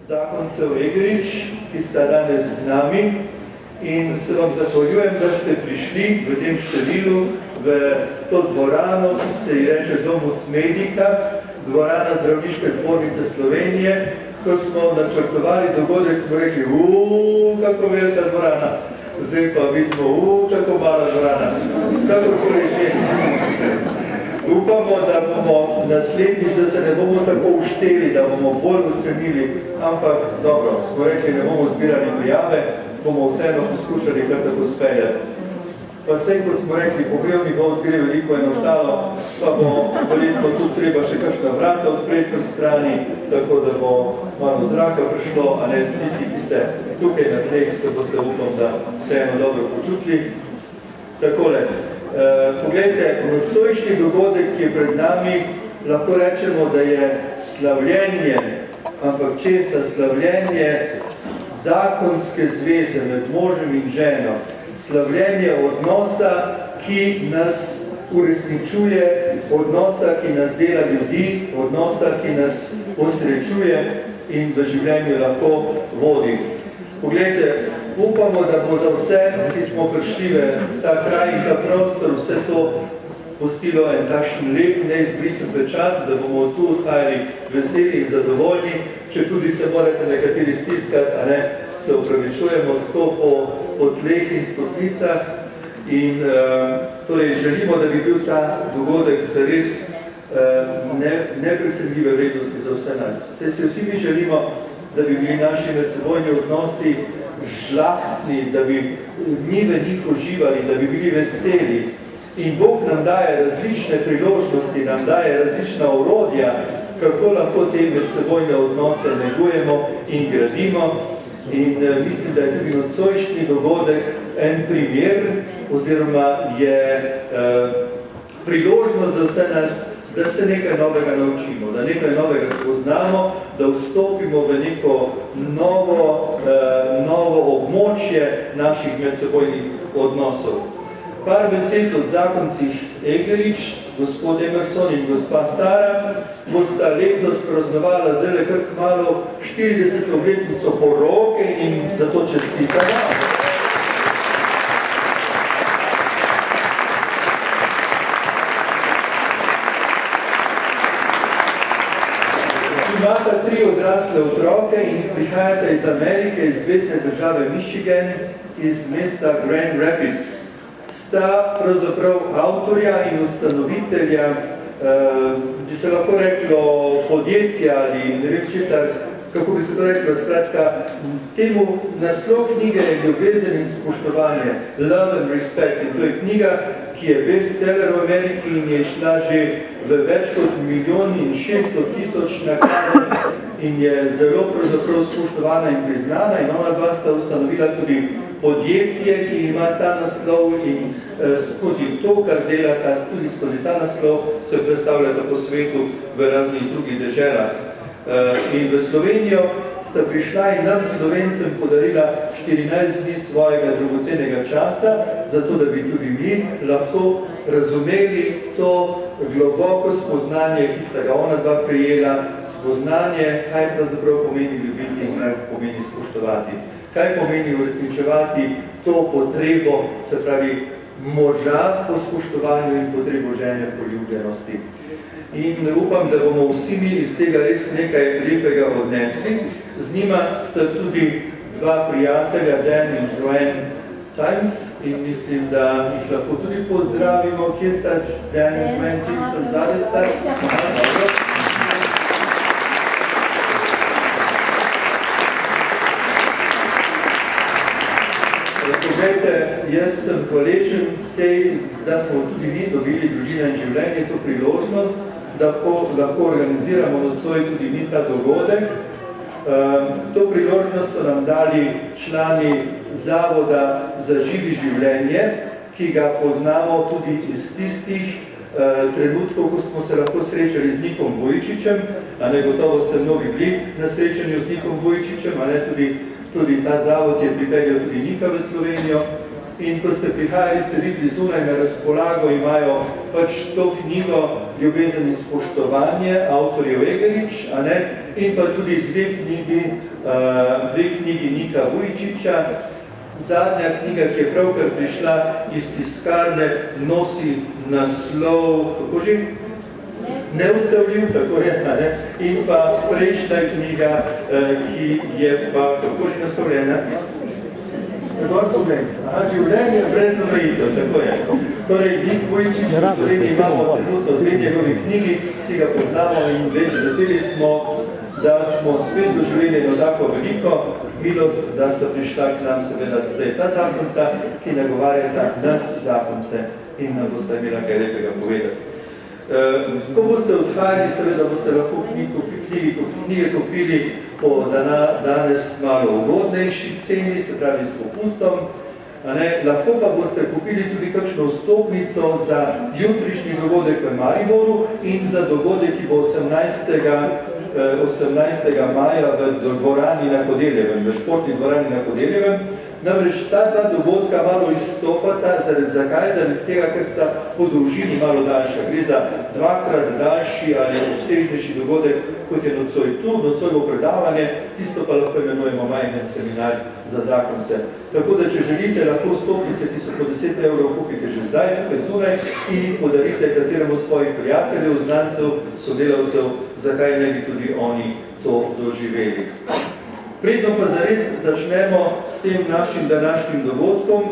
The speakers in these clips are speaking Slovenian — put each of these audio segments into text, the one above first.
zakoncev Eggerichs, ki sta danes z nami, in se vam zahvaljujem, da ste prišli v tem številu v to dvorano, ki se ji reče Domus Medica, dvorana Zdravniške zbornice Slovenije. Ko smo načrtovali dogodek, smo rekli, kako velika dvorana, zdaj pa vidimo, kako mala dvorana, kakorkoli že. Upamo, da bomo naslednjič, da se ne bomo tako ušteli, da bomo bolj ocenili, ampak dobro, smo rekli, ne bomo zbirali prijave, bomo vseeno poskušali kar tako speljati. Pa vse, kot smo rekli, pogrevni golc gre veliko eno štalo, pa bo verjetno tudi treba še kakšna vrata odpreti pri strani, tako da bo malo zraka prišlo, a ne tisti, ki ste tukaj na tleh, se boste upam, da vseeno dobro počutili. Takole, poglejte, nocojšnji dogodek, ki je pred nami, lahko rečemo, da je slavljenje, ampak česa slavljenje zakonske zveze med možem in ženo, slavljenje odnosa, ki nas uresničuje, odnosa, ki nas dela ljudi, odnosa, ki nas osrečuje in v življenju lahko vodi. Poglejte, upamo, da bo za vse, ki smo prišli v ta kraj in ta prostor, vse to postilo en takšen lep, neizbrisen pečat, da bomo tu odhajali veseli in zadovoljni, če tudi se morate nekateri stiskati, a ne, se upravičujemo tako po tleh in stopnicah in torej želimo, da bi bil ta dogodek zares neprecenljive vrednosti za vse nas. Se vsi mi želimo, da bi bili naši medsebojni odnosi žlahtni, da bi mi v njih uživali, da bi bili veseli. In Bog nam daje različne priložnosti, nam daje različna orodja, kako lahko te medsebojne odnose negujemo in gradimo. In mislim, da je tudi nocojšnji dogodek en primer, oziroma je priložnost za vse nas, da se nekaj novega naučimo, da nekaj novega spoznamo, da vstopimo v neko novo območje naših medsebojnih odnosov. Par besed od zakoncih Eggerichs, gospod Emerson in gospa Sara, bosta letos praznovala zdaj kar kmalu 40. obletnico poroke in zato čestitamo. Imata 3 odrasle otroke in prihajata iz Amerike, iz zvezne države Michigan, iz mesta Grand Rapids. Sta pravzaprav avtorja in ustanovitelja, bi se lahko reklo podjetja ali ne vem česar, kako bi se to reklo, skratka, temu naslov knjige je Ljubezen in spoštovanje, Love and Respect. In to je knjiga, ki je bestseller v Ameriki in je šla že v več kot 1.600.000 naklade in je zelo pravzaprav spoštovana in priznana in ona dva sta ustanovila tudi podjetje, ki ima ta naslov in skozi to, kar delata, tudi skozi ta naslov, se predstavljata po svetu v raznih drugih deželah. In v Slovenijo sta prišla in nam Slovencem podarila 14 dni svojega dragocenega časa, zato da bi tudi mi lahko razumeli to globoko spoznanje, ki sta ga ona dva prijela, spoznanje, kaj pravzaprav pomeni ljubiti in kaj pomeni spoštovati. Kaj pomeni uresničevati to potrebo, se pravi moža po spoštovanju in potrebo žene po ljubljenosti. In upam, da bomo vsi mi iz tega res nekaj lepega odnesli. Z njima sta tudi 2 prijatelja, Dan in Joanne Times, in mislim, da jih lahko tudi pozdravimo. Kje sta Dan in Joanne Times, tam zadaj sta? Poglejte, jaz sem hvaležen tej, da smo tudi mi dobili Družina in življenje, to priložnost, da lahko organiziramo nocoj tudi mi ta dogodek. To priložnost so nam dali člani Zavoda za živi življenje, ki ga poznamo tudi iz tistih trenutkov, ko smo se lahko srečali z Nikom Vujčičem, a ne gotovo ste mnogi bili na srečanju z Nikom Vujčičem, a ne tudi ta zavod je pripeljal tudi Nika v Slovenijo. In ko ste prihajali, ste videli zunaj na razpolago, imajo pač to knjigo Ljubezen in spoštovanje, avtorjev Eggerichs, in pa tudi dve knjigi Nika Vujčiča. Zadnja knjiga, ki je pravkar prišla iz tiskarne, nosi naslov, kako že? Neustavljiv, tako je, in pa prejšnja knjiga, ki je pa, kako že naslovljena? Življenje brez omejitev, tako je. Torej, Nik Vujčič, v Sloveniji imamo trenutno dve njegovi knjigi, si ga poznamo in veseli smo, da smo spet doživeli eno tako veliko milost, da sta prišla k nam seveda zdaj ta zakonca, ki nagovarjata nas zakonce in nam boste imela kaj lepega povedati. Ko boste odhajali, seveda boste lahko knjige kupili po danes malo ugodnejši ceni, se pravi s popustom. Lahko pa boste kupili tudi kakšno vstopnico za jutrišnji dogodek v Mariboru in za dogodek, ki bo 18. maja v dvorani na Kodeljevem, v športni dvorani na Kodeljevem. Namreč ta dva dogodka malo izstopata, zakaj? Zaradi tega, ker sta po dolžini malo daljša. Gre za dvakrat daljši ali obsežnejši dogodek, kot je nocoj tu, nocoj bo predavanje, tisto pa lahko imenujemo majhen seminar za zakonce. Tako da, če želite, lahko vstopnice, ki so po 10 evrov, kupite že zdaj, tukaj zunaj in jih podarite kateremu svojih prijateljev, znancev, sodelavcev, zakaj ne bi tudi oni to doživeli. Predno pa zares začnemo s tem našim današnjim dogodkom.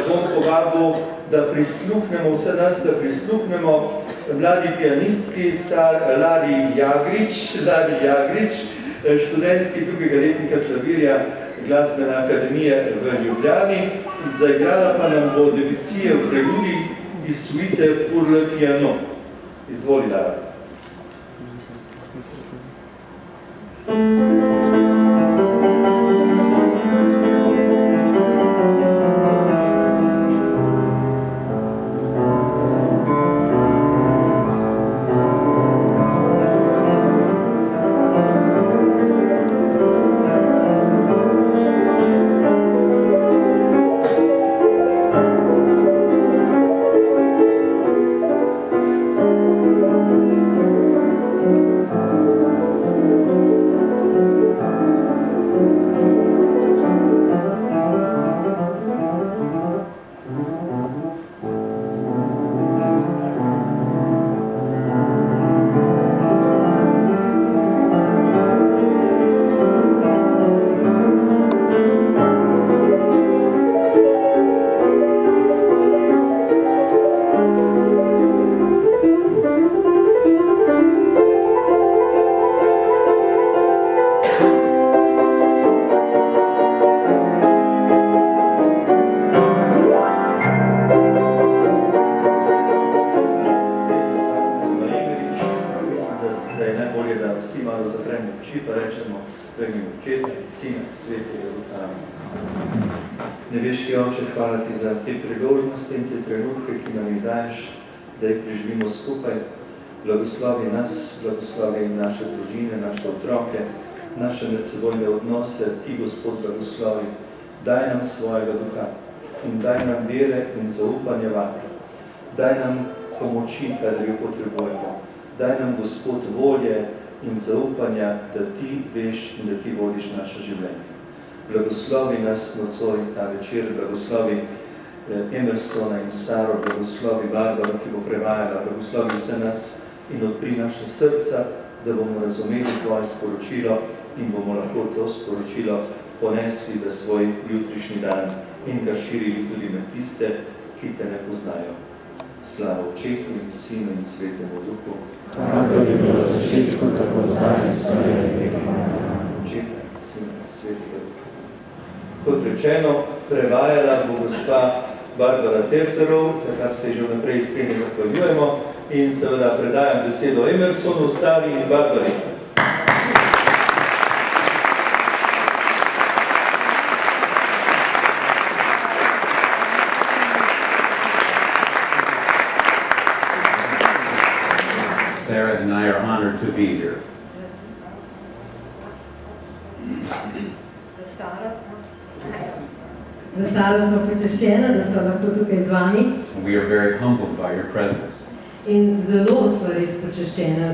Bom povabil, da prisluhnemo, vse nas, da prisluhnemo mladi pianistki Lari Eggerichs, študentki drugega letnika klavirja Glasbene akademije v Ljubljani. Zaigrala pa nam bo Debussije v preludi iz suite pour le piano. Izvoli, Lara. Nebeški Oče, hvala ti za te priložnosti in te trenutke, ki nam jih daješ, da jih preživimo skupaj. Blagoslovi nas, blagoslovi naše družine, naše otroke, naše medsebojne odnose. Ti, Gospod, blagoslovi. Daj nam svojega duha in daj nam vere in zaupanje vanje. Daj nam pomoči, kadar jo potrebujemo. Daj nam, Gospod, volje in zaupanja, da ti veš in da ti vodiš naše življenje. Blagoslovi nas nocoj ta večer, blagoslovi Emersona in Saro, blagoslovi Barbaro, ki bo prevajala, blagoslovi vse nas in odpri naše srca, da bomo razumeli tvoje sporočilo in bomo lahko to sporočilo ponesli v svoj jutrišnji dan in ga širili tudi med tiste, ki te ne poznajo. Slava Očetu in Sinu in Svetemu Duhu. Kako je bilo v začetku, tako zdaj, vse je veka. Očeta, Sina in Svetega Duha. Kot rečeno, prevajala bo gospa Barbara Tercerov, za kar se že vnaprej s temi zahvaljujemo in seveda predajam besedo Emersonu, Sari in Barbari. Sarah and I are honored to be here. Za Saro smo počaščena, da smo lahko tukaj z vami. We are very humbled by your presence. In zelo sva res počaščena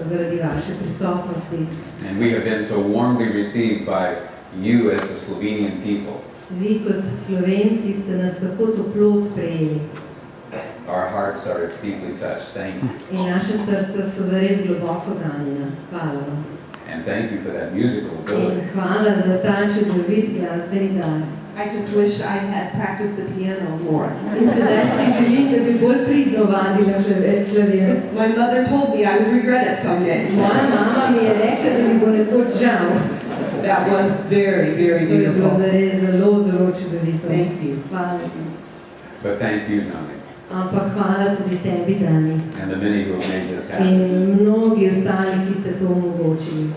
zaradi vaše prisotnosti. And we have been so warmly received by you as the Slovenian people. Vi kot Slovenci ste nas tako toplo sprejeli. Our hearts are deeply touched. Thank you. In naše srca so zares globoko ganjena. Hvala vam. And thank you for that musical In ability. hvala za ta čudovit glasbeni dar. I just wish I had practiced the piano more. In sedaj si želim, da bi bolj pridno vadila klavir. My mother told me I would regret it someday. Moja mama mi je rekla, da mi bo nekoč žal. That was very, very To je bilo beautiful. zares zelo čudovito. Thank you. Hvala ti. But thank you, Nami, Ampak hvala tudi tebi, Dani. and the many who have made this happen. In mnogi ostali, ki ste to omogočili.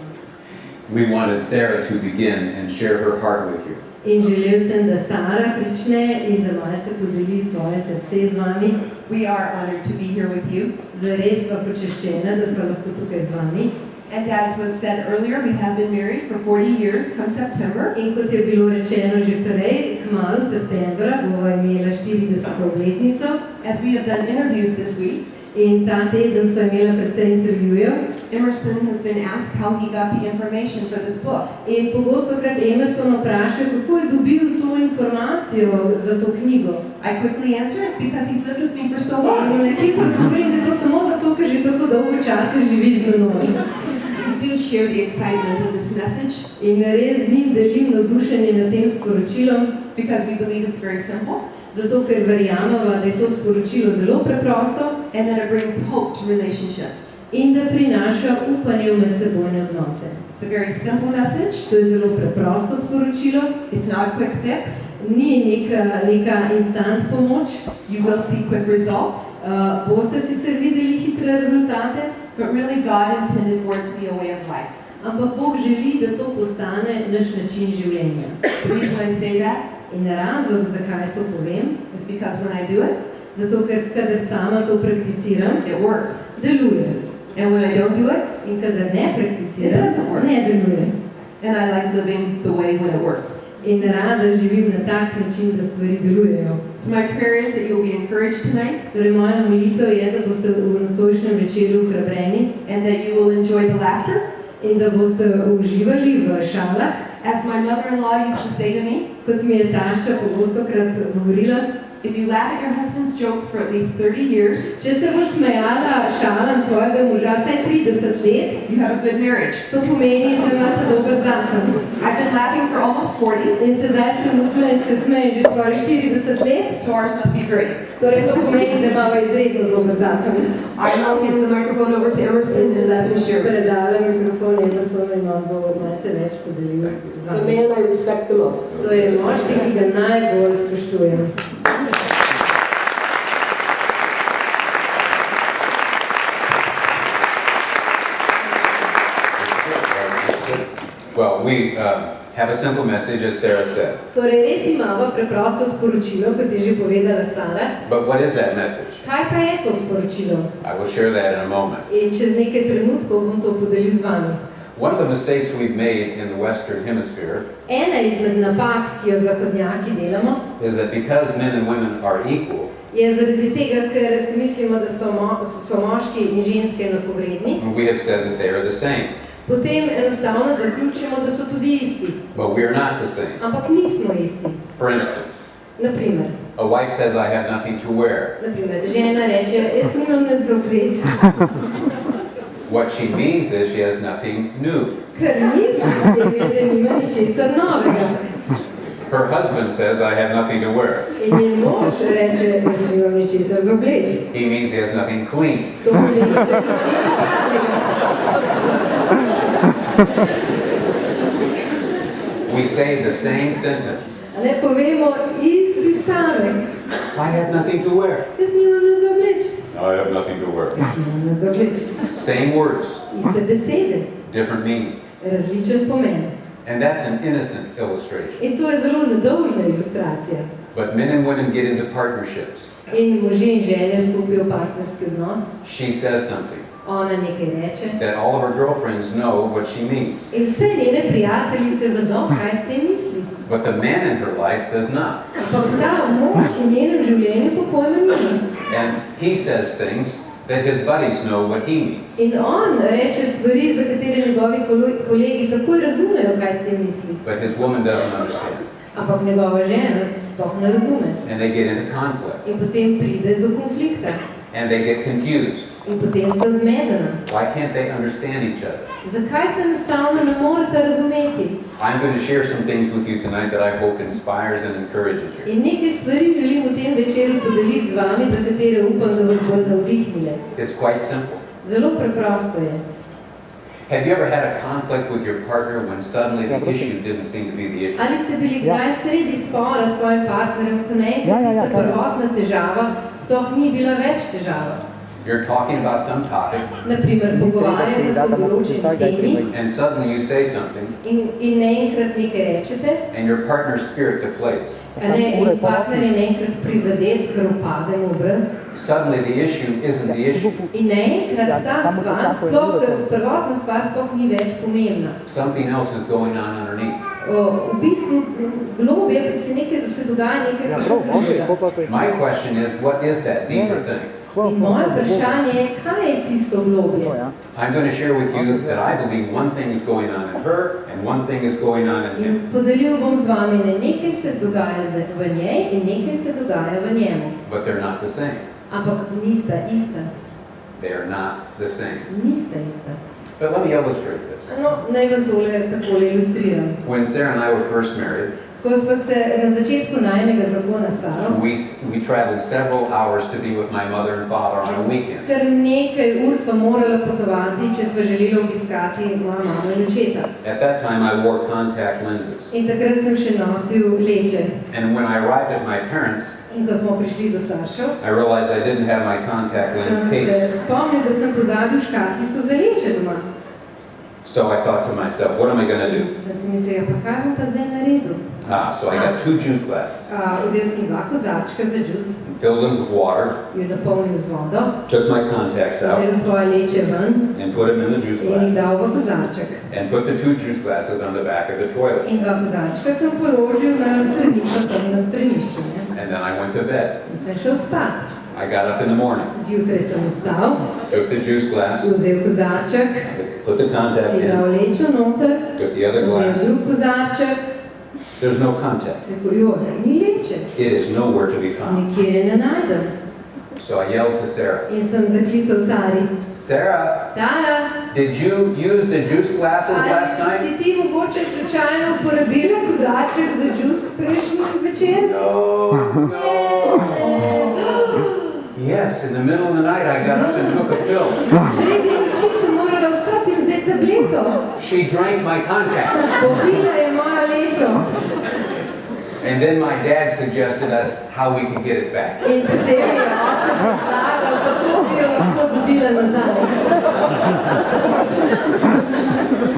We wanted Sarah to begin and share her heart with you. In želel sem, da Sara prične in da malce podeli svoje srce z vami. We are honored to be here with you. Zares sva počaščena, da sva lahko tukaj z vami. And as was said earlier, we have been married for 40 years come September. In kot je bilo rečeno že prej, kmalu septembra bova imela 40. obletnico. As we have done interviews this week, In ta teden sva imela precej intervjujev. Emerson has been asked how he got the information for this book. In pogostokrat Emerson vpraša, kako je dobil to informacijo za to knjigo. I quickly answer, it's because he's lived with me for so In long. na hitro odgovorim, da je to samo zato, ker že tako dolgo časa živi z menoj. We do share the excitement of this message In res z njim delim navdušenje nad tem sporočilom, because we believe it's very simple zato ker verjameva, da je to sporočilo zelo preprosto and that it brings hope to relationships. in da prinaša upanje v medsebojne odnose. It's a very simple message. To je zelo preprosto sporočilo, It's not a quick fix. ni neka instant pomoč. You will see quick results, Boste sicer videli hitre rezultate, but really God intended for it to be a way of life. ampak Bog želi, da to postane naš način življenja. The reason I say that In razlog, zakaj to povem, is because when I do it, zato ker kadar sama to prakticiram, it works. deluje. And when I don't do it, In kadar ne It prakticiram, doesn't work. ne deluje. and I like living the way when it works. In rada živim na tak način, da stvari delujejo. So my prayer is that you will be encouraged tonight Torej, moja molitev je, da boste v nocojšnjem večeru ohrabreni and that you will enjoy the laughter. in da boste uživali v šalah. As my mother-in-law used to say to me, Kot mi je tašča pogostokrat govorila, if you laugh at your husband's jokes for at least 30 years, če se boš smejala šalam svojega moža vsaj 30 let, you have a good marriage. to pomeni, da imate dober zakon. I've been laughing for almost 40, In sedaj se smejem že skoraj 40 let, so ours must be great. torej to pomeni, da imamo izredno dober zakon. I will hand the microphone over to Emerson and let him share. Predala mikrofon Emersonu in on bo malce več podelil z The vami. man I respect the most. To je moški, ki ga najbolj spoštujem. Well, we have a simple message, as Sarah said. Torej, res imamo preprosto sporočilo, kot je že povedala Sara. But what is that message? Kaj pa je to sporočilo? I will share that in a moment. In čez nekaj trenutkov bom to podelil z vami. One of the mistakes we've made in the Western Hemisphere Ena izmed napak, ki jo zahodnjaki delamo, is that because men and women are equal, je zaradi tega, ker si mislimo, da so moški in ženske enakovredni, we have said that they are the same. potem enostavno zaključimo, da so tudi isti. But we are not the same. Ampak nismo isti. For instance, Naprimer, a wife says, I have nothing to wear. žena reče, jaz nimam nič za obleči. What she means is she has nothing new. Ker misli s tem, je, da nima ničesar novega. Her husband says, I have nothing to wear. In njen mož reče, jaz nimam ničesar za obleči. He means he has nothing clean. To pomeni, da nima nič čarnega. We say the same sentence. A ne povemo isti stavek. I have nothing to wear. Jaz nimam nič za obleči. I have nothing to wear. Jaz nimam nič za obleči. Same words, Iste besede, different meanings. različen pomen. And that's an innocent illustration. In to je zelo nedolžna ilustracija. But men and women get into partnerships. In možje in žene vstopijo v partnerski odnos, She says something ona nekaj reče that all of her girlfriends know what she means. in vse njene prijateljice vedo, kaj s tem misli. But the man in her life does not. Ampak ta mož v njenem življenju pa pojma nima. And he says things that his buddies know what he means. In on reče stvari, za katere njegovi kolegi takoj razumejo, kaj s tem misli. But his woman doesn't understand. Ampak njegova žena sploh ne razume. And they get into conflict. In potem pride do konflikta. And they get confused. In potem sta zmedena. Why can't they understand each other? Zakaj se enostavno ne morete razumeti? I'm going to share some things with you tonight that I hope inspires and encourages you. In nekaj stvari želim v tem večeru podeliti z vami, za katere upam, da vas bolj navdihnile. It's quite simple. Zelo preprosto je. Have you ever had a conflict with your partner when suddenly the issue didn't seem to be the issue? Ali ste bili kdaj sredi spora s svojim partnerjem, ko naenkrat tista prvotna težava sploh ni bila več težava? You're talking about some topic. Naprimer, pogovarjate se o določeni temi And suddenly you say something. in naenkrat nekaj rečete, And your partner's spirit deflates. in partner je naenkrat prizadet, ker upade v obraz. Suddenly the issue isn't the issue. In naenkrat ta stvar, sploh, prvotna stvar sploh ni več pomembna. Something else is going on underneath. V bistvu, globje se dogaja nekaj drugega. My question is, what is that deeper thing? In moje vprašanje je, kaj je tisto globje? I'm going to share with you that I believe one thing is going on in her and one thing is going on in him. In podelil bom z vami, da nekaj se dogaja v njej in nekaj se dogaja v njemu. But they're not the same. Ampak nista ista. They are not the same. Nista ista. But let me illustrate this. No, naj vam tole takole ilustriram. When Sarah and I were first married, Ko sva se na začetku najinega zakona s Saro, we traveled several hours to be with my mother and father on a weekend. kar nekaj ur sva morala potovati, če sva želela obiskati moja mama in očeta. At that time, I wore contact lenses. In takrat sem še nosil leče. And when I arrived at my parents', In ko smo prišli do staršev, I realized I didn't have my contact lens sem se case. spomnil, da sem pozabil škatlico za leče doma. So I thought to myself, what am I going to do? Sem si mislila, pa kaj bom pa zdaj naredil? So I got 2 juice glasses, Vzel sem 2 kozarčka za džus, filled them with water, jo napolnil z vodo, took my contacts out, vzel svoje leče ven and put them in the juice in jih glass, dal v kozarček. and put the 2 juice glasses on the back of the toilet. In 2 kozarčka sem položil na stranišču, tam na stranišču. Ne? And then I went to bed. In sem šel spat. I got up in the morning, Zjutraj sem vstal, took the juice glass, vzel kozarček, put the contact si dal in, lečo noter, took the other vzel glass. drug kozarček, There's no contact. se pojo, ni leče, It is nowhere to be found. nikjer je ne najdem. So I yelled to Sarah, In sem zaklical Sari, Sarah, Sara, did you use the juice glasses last ali night? si ti mogoče slučajno uporabila kozarček za džus prejšnji večer? No, Yes, in the middle of the night I got up and took a pill. Sredi noči sem morala vstati in vzeti tableto. She drank my contact. Popila je mojo lečo. And then my dad suggested how we can get it back. In potem je oče predlagal, kako bi jo lahko dobila nazaj.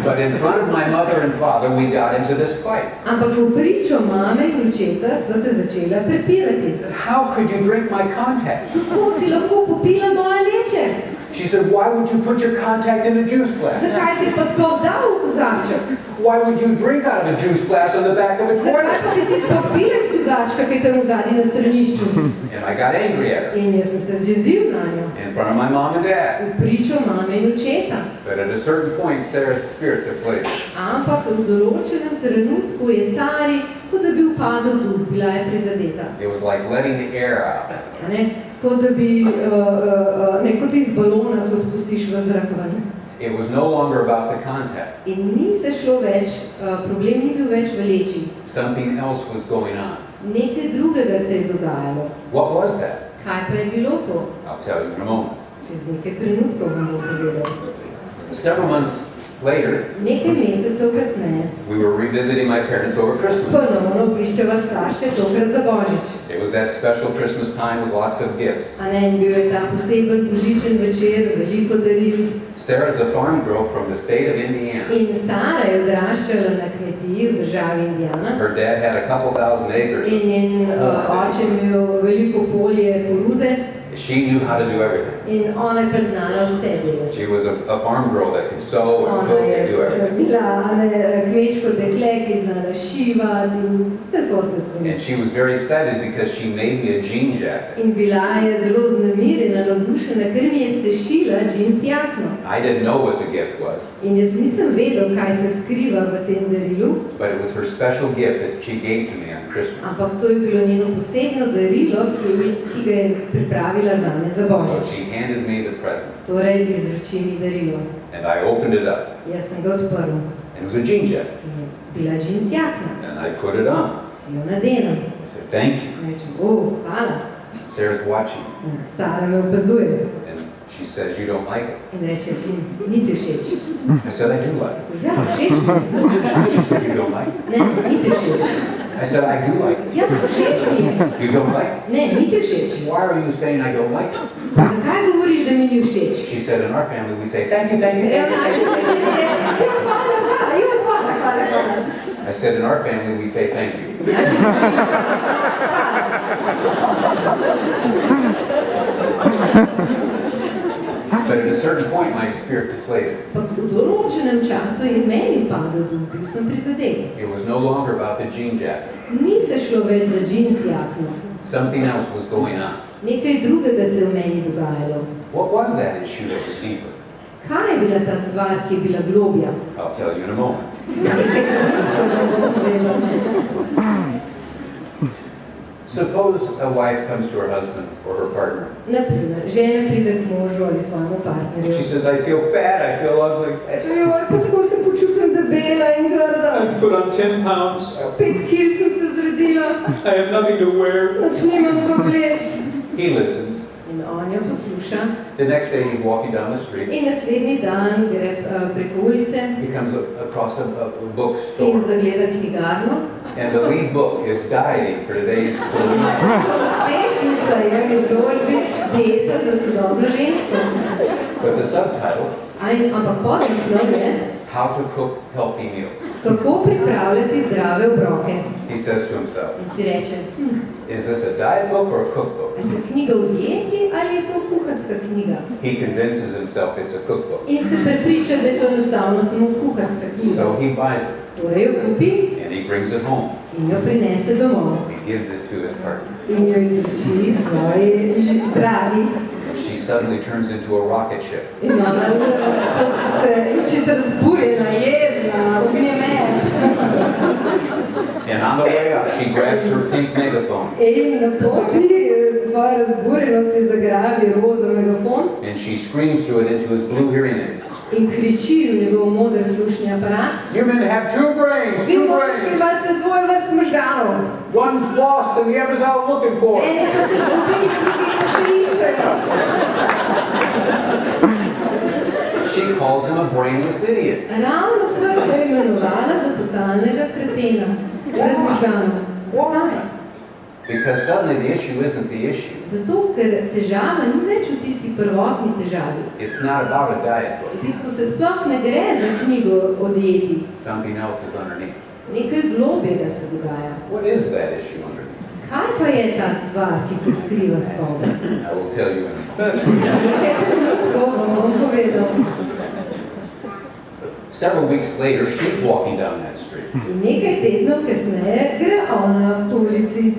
But in front of my mother and father, we got into this fight. Ampak v pričo mame in očeta sva se začela prepirati. How could you drink my contact? Kako si lahko popila moje leče? She said, why would you put your contact in a juice glass? Zakaj si pa sploh dal v kozarček? Why would you drink out of a juice glass on the back of a Zakaj pa toilet? bi ti sploh pila iz kozarčka, ki je tam vzadi na stranišču? And I got angry at her In jaz sem se zjezil na njo. in front of my mom and dad. V pričo mame in očeta. But at a certain point, Sarah's spirit deflated. Ampak v določenem trenutku je Sari, kot da bi upadel duh, bila je prizadeta. It was like letting the air out. A ne? Kot da bi, kot iz balona, ko spustiš v zrak ven. It was no longer about the contact. In ni se šlo več, problem ni bil več v leči. Something else was going on. Nekaj drugega se je dogajalo. What was that? Kaj pa je bilo to? I'll tell you in a moment. Čez nekaj trenutkov vam bo povedal. Several months later, Nekaj mesecev kasneje we were revisiting my parents over Christmas. ponovno obiščeva starše, tokrat za Božič. It was that special Christmas time with lots of gifts. A ne, in bil je ta poseben božičen večer, veliko daril. Sarah's a farm girl from the state of Indiana. In Sara je odraščala na kmetiji v državi Indiana. Her dad had a couple thousand acres. In njen oče je imel veliko polje koruze She knew how to do everything. in ona je znala vse delati. She was a farm girl that could sew and Ona cook and je do everything. bila kmečko dekle, ki je znala šiti, počivati in vse sorte stvari. And she was very excited because she made me a jean jacket. In bila je zelo znamirjena, navdušena, ker mi je sešila džins jakno. I didn't know what the gift was, In jaz nisem vedel, kaj se skriva v tem darilu, but it was her special gift that she gave to me on Christmas. ampak to je bilo njeno posebno darilo, ki ga je pripravila zame za So Božič. she handed me the present, Torej, izroči mi darilo. and I opened it up, Jaz sem ga odprl. and it was a jean jacket. In je bila džins jakna. And I put it on. Si jo nadenem. I said, thank you. In rečem, hvala. Sarah's watching, In Sara me opazuje. and she says, you don't like it. In reče, ni ti všeč. I said, I do like Ja, všeč mi je. it. She said, you don't like it. Ne, ni ti všeč. I said, I do like it. Ja, všeč mi je. You don't like it. Ne, ni ti všeč. Why are you saying I don't like it? Zakaj govoriš, da mi ni všeč? She said, in our family, we say, thank you, thank you, Ja, thank you. naši družini reče, hvala, hvala. I said, in our family, we say, thank you. Naši družini But at a certain point, my spirit deflated. Pa v določenem času je meni padel duh, bil sem prizadet. It was no longer about the jean jacket. Ni se šlo več za džins jakno. Something else was going on. Nekaj drugega se je v meni dogajalo. What was that issue that was deeper? Kaj je bila ta stvar, ki je bila globja? I'll tell you in a moment. Suppose a wife comes to her husband or her partner. Naprimer, žena pride k možu ali svojemu And partnerju. she says, I feel fat, I feel ugly. Reče, joj, pa tako se počutim debela in grda. I put on 10 pounds. 5 kil sem se zredila, I have nothing to wear. noč nimam za obleči. He listens. In on jo posluša. The next day he's walking down the street. In naslednji dan gre preko ulice He comes across a in bookstore. zagleda knjigarno. And the lead book is Dieting for Today's Women. Uspešnica je v izložbi dieta za sodobno žensko. But the subtitle, Ampak podnaslov je, How to Cook Healthy Meals. kako pripravljati zdrave obroke. He says to himself, In si reče, is this a diet book or a cookbook? je to knjiga o dieti ali je to kuharska knjiga? He convinces himself it's a cookbook. In se prepriča, da je to enostavno samo kuharska knjiga. So he buys it Torej jo kupi and he brings it home. in jo prinese domov. He gives it to his partner. In jo izroči svoji dragi. And she suddenly turns into a rocket ship. In ona se čisto razburjena, jezna, ognjemet. And on the way up, she grabs her pink megaphone In na poti svoje razburjenosti zagrabi roza megafon and she screams through it into his blue hearing aids. in kriči v njegov moder slušni aparat. You men have two brains, Vi two moški brains. imate dvoje vrst možganov. One's lost and the other's out looking for it. Eni so se izgubili, drugi pa še iščejo. She calls him a brainless idiot. Ravno kar ga je imenovala za totalnega kretena. Brez možganov. Zakaj? Because suddenly the issue isn't the issue. Zato, ker težava ni več v tisti prvotni težavi. It's not about a diet V book. bistvu se sploh ne gre za knjigo o dieti. Something else is underneath. Nekaj globjega se dogaja. What is that issue underneath? Kaj pa je ta stvar, ki se skriva spodaj? I will tell you in a moment. Nekaj trenutkov vam bom povedal. Several weeks later, she's walking down that street. In nekaj tednov kasneje gre ona po ulici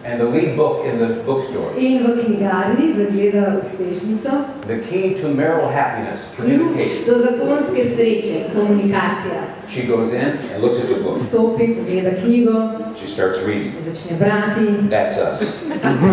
And the lead book in the bookstore, in v knjigarni zagleda uspešnico. The Key to Marital Happiness, Ključ Communication. do zakonske sreče, komunikacija. She goes in and looks at the book. Vstopi, pogleda knjigo, She starts reading. začne brati. That's us.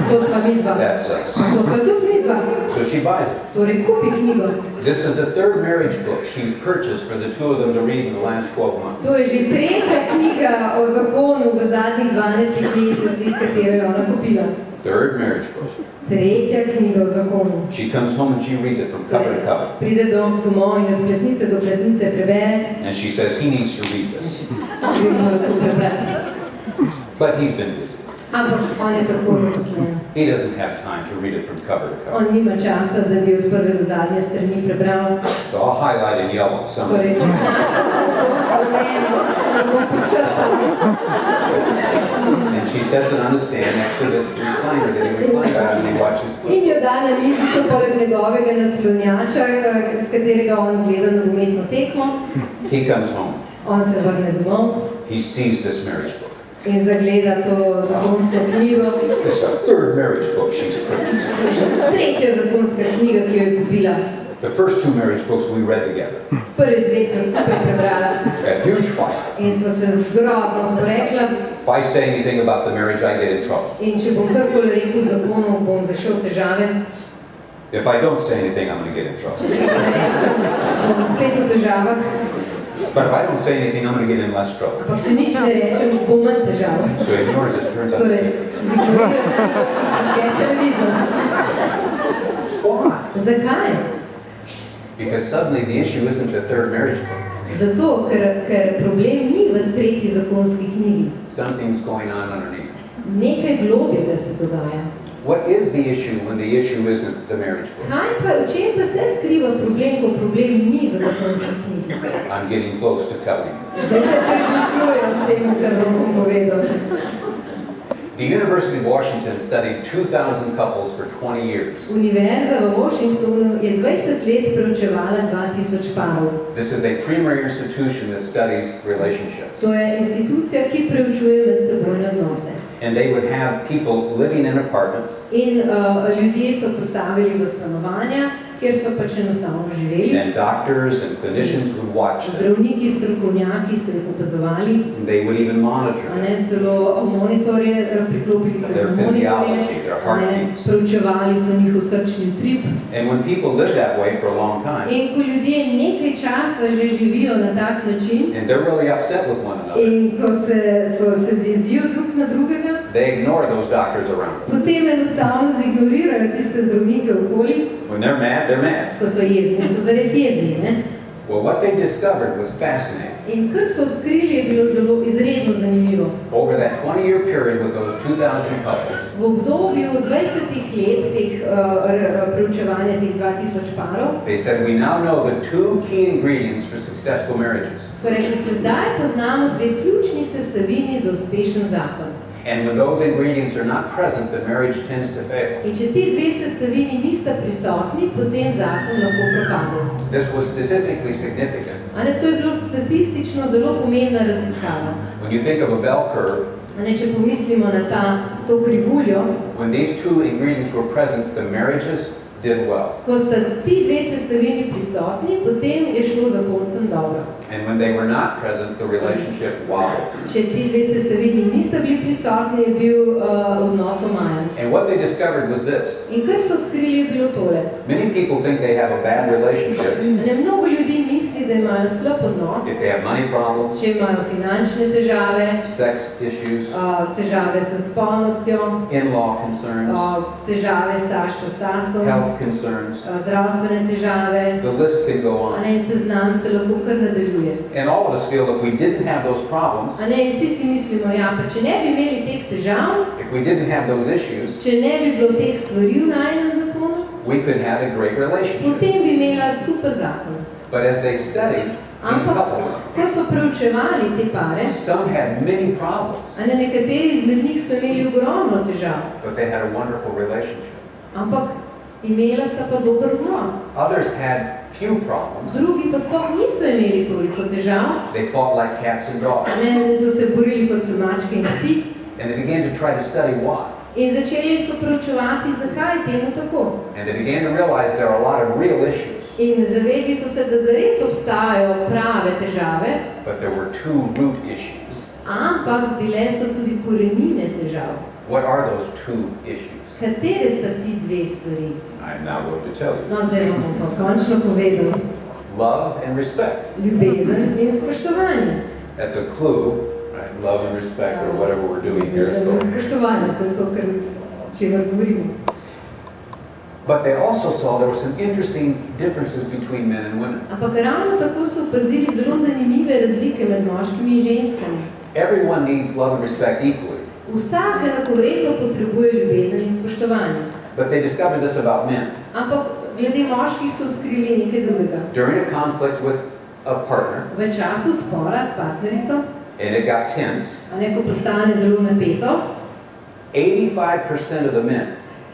To sva midva. That's us. To sva tudi midva. So she buys it. Torej kupi knjigo. This is the third marriage book she's purchased for the two of them to read in the last 12 months. To je že tretja knjiga o zakonu v zadnjih 12 mesecih, katero je ona kupila. Third marriage book. Tretja knjiga o zakonu. She comes home and she reads it from cover to cover. Pride domov in od pletnice do pletnice prebere. And she says he needs to read this. Že mora to prebrati. But he's been busy. Ampak on je tako zaposlen. He doesn't have time to read it from cover to cover. On nima časa, da bi od prve do zadnje strani prebral. So I'll highlight in yellow some of Torej, it. označil bom zeleno, bom počrtala. And she sets it on the stand next to the recliner that he reclines on and he watches In football. jo da na mizico poleg njegovega naslonjača, s katerega on gleda nogometno tekmo. He comes home. On se vrne domov. He he sees this marriage book. in zagleda to zakonsko knjigo. It's a third marriage book she's purchased. Tretja zakonska knjiga, ki jo je kupila. The first two marriage books we read together. Prvi dve smo skupaj prebrala A huge fight. in smo se grozno sporekla. If I say anything about the marriage, I get in trouble. In če bom karkoli rekel zakonu, bom zašel v težave. If I don't say anything, I'm going to get in trouble. Če ne rečem, bom spet v težavah. But if I don't say anything, I'm going to get in less trouble. Ampak če nič ne rečem, bom manj težav. So he ignores it, turns out. Torej, zignoriram, žge televizor. Why? Zakaj? Because suddenly the issue isn't the third marriage book. Zato, ker problem ni v tretji zakonski knjigi. Something's going on underneath. Nekaj globjega se dogaja. What is the issue when the issue isn't the marriage book? Kaj pa, v čem pa se skriva problem, ko problem ni v zakonski knjigi? I'm getting close to telling you. Zdaj se približujem temu, kar bom povedal. The University of Washington studied 2,000 couples for 20 years. Univerza v Washingtonu je 20 let preučevala 2000 parov. This is a premier institution that studies relationships. To je institucija, ki preučuje medsebojne odnose. And they would have people living in apartments. In ljudje so postavili v stanovanja, kjer so pač enostavno živeli. And doctors and clinicians would watch them. Zdravniki, strokovnjaki so jih opazovali. And they would even monitor A them. ne, celo monitorje, priklopili so Their jih na physiology, their monitorje, a ne, heartbeats. preučevali so njihov srčni utrip. And when people live that way for a long time, In ko ljudje nekaj časa že živijo na tak način, and they're really upset with one another, in ko so se zjezijo drug na drugega, they ignore those doctors around them. potem enostavno zignorirajo tiste zdravnike okoli. When they're mad, they're mad. Ko so jezni, so zares jezni, ne? Well, what they discovered was fascinating. In kar so odkrili, je bilo zelo izredno zanimivo. Over that 20-year period with those 2,000 couples, V obdobju 20 let teh preučevanja teh 2000 parov, they said, we now know the two key ingredients for successful marriages. so rekli, se zdaj poznamo dve ključni sestavini za uspešen zakon. And when those ingredients are not present, the marriage tends to fail. In če ti dve sestavini nista prisotni, potem zakon lahko propade. This was statistically significant. A ne, to je bilo statistično zelo pomembna raziskava. When you think of a bell curve, A ne, če pomislimo na to krivuljo, when these two ingredients were present, the marriages did well. ko sta ti dve sestavini prisotni, potem je šlo zakoncem dobro. And when they were not present, the relationship wobbled. Če ti dve sestavini nista bili prisotni, je bil odnos omajan. And what they discovered was this. In kar so odkrili, je bilo tole. Many people think they have a bad relationship Ne, mnogo ljudi misli, da imajo slab odnos, if they have money problems, če imajo finančne težave, sex issues, težave s spolnostjo, in-law concerns, težave s taščo-stastvom, health concerns. zdravstvene težave, The list can go a on. ne, seznam se lahko kar nadaljuje. And all of us feel if we didn't have those problems, A ne, vsi si mislimo, ja, pa če ne bi imeli teh težav, if we didn't have those issues, če ne bi bilo teh stvari v najnem zakonu, we could have a great relationship. potem bi imela super zakon. But as they studied these Ampak, couples, ko so preučevali te pare, some had many problems, a ne, nekateri izmed njih so imeli ogromno težav, but they had a wonderful relationship. ampak imela sta pa dober odnos. Others had few problems. Drugi pa sploh niso imeli toliko težav, They fought like cats and dogs. a ne, so se borili kot so mačke in psi, And they began to try to study why. in začeli so preučevati, zakaj je temu tako. And they began to realize there are a lot of real issues, In zavedli so se, da zares obstajajo prave težave, but there were two root issues. ampak bile so tudi korenine težav. What are those two issues? Katere sta ti dve stvari? I'm now going to tell you. No, zdaj vam bom pa končno povedal. Love and respect. Ljubezen in spoštovanje. That's a clue, right? Love and respect, or whatever we're doing here. Ljubezen in spoštovanje, to je to, kar čemer govorimo. But they also saw there were some interesting differences between men and women. Ampak ravno tako so opazili zelo zanimive razlike med moškimi in ženskami. Everyone needs love and respect equally. Vsak enakovredno potrebuje ljubezen in spoštovanje. But they discovered this about men. Ampak glede moških so odkrili nekaj drugega. During a conflict with a partner, V času spora s partnerico, and it got tense, a ne, ko postane zelo napeto, 85% of the men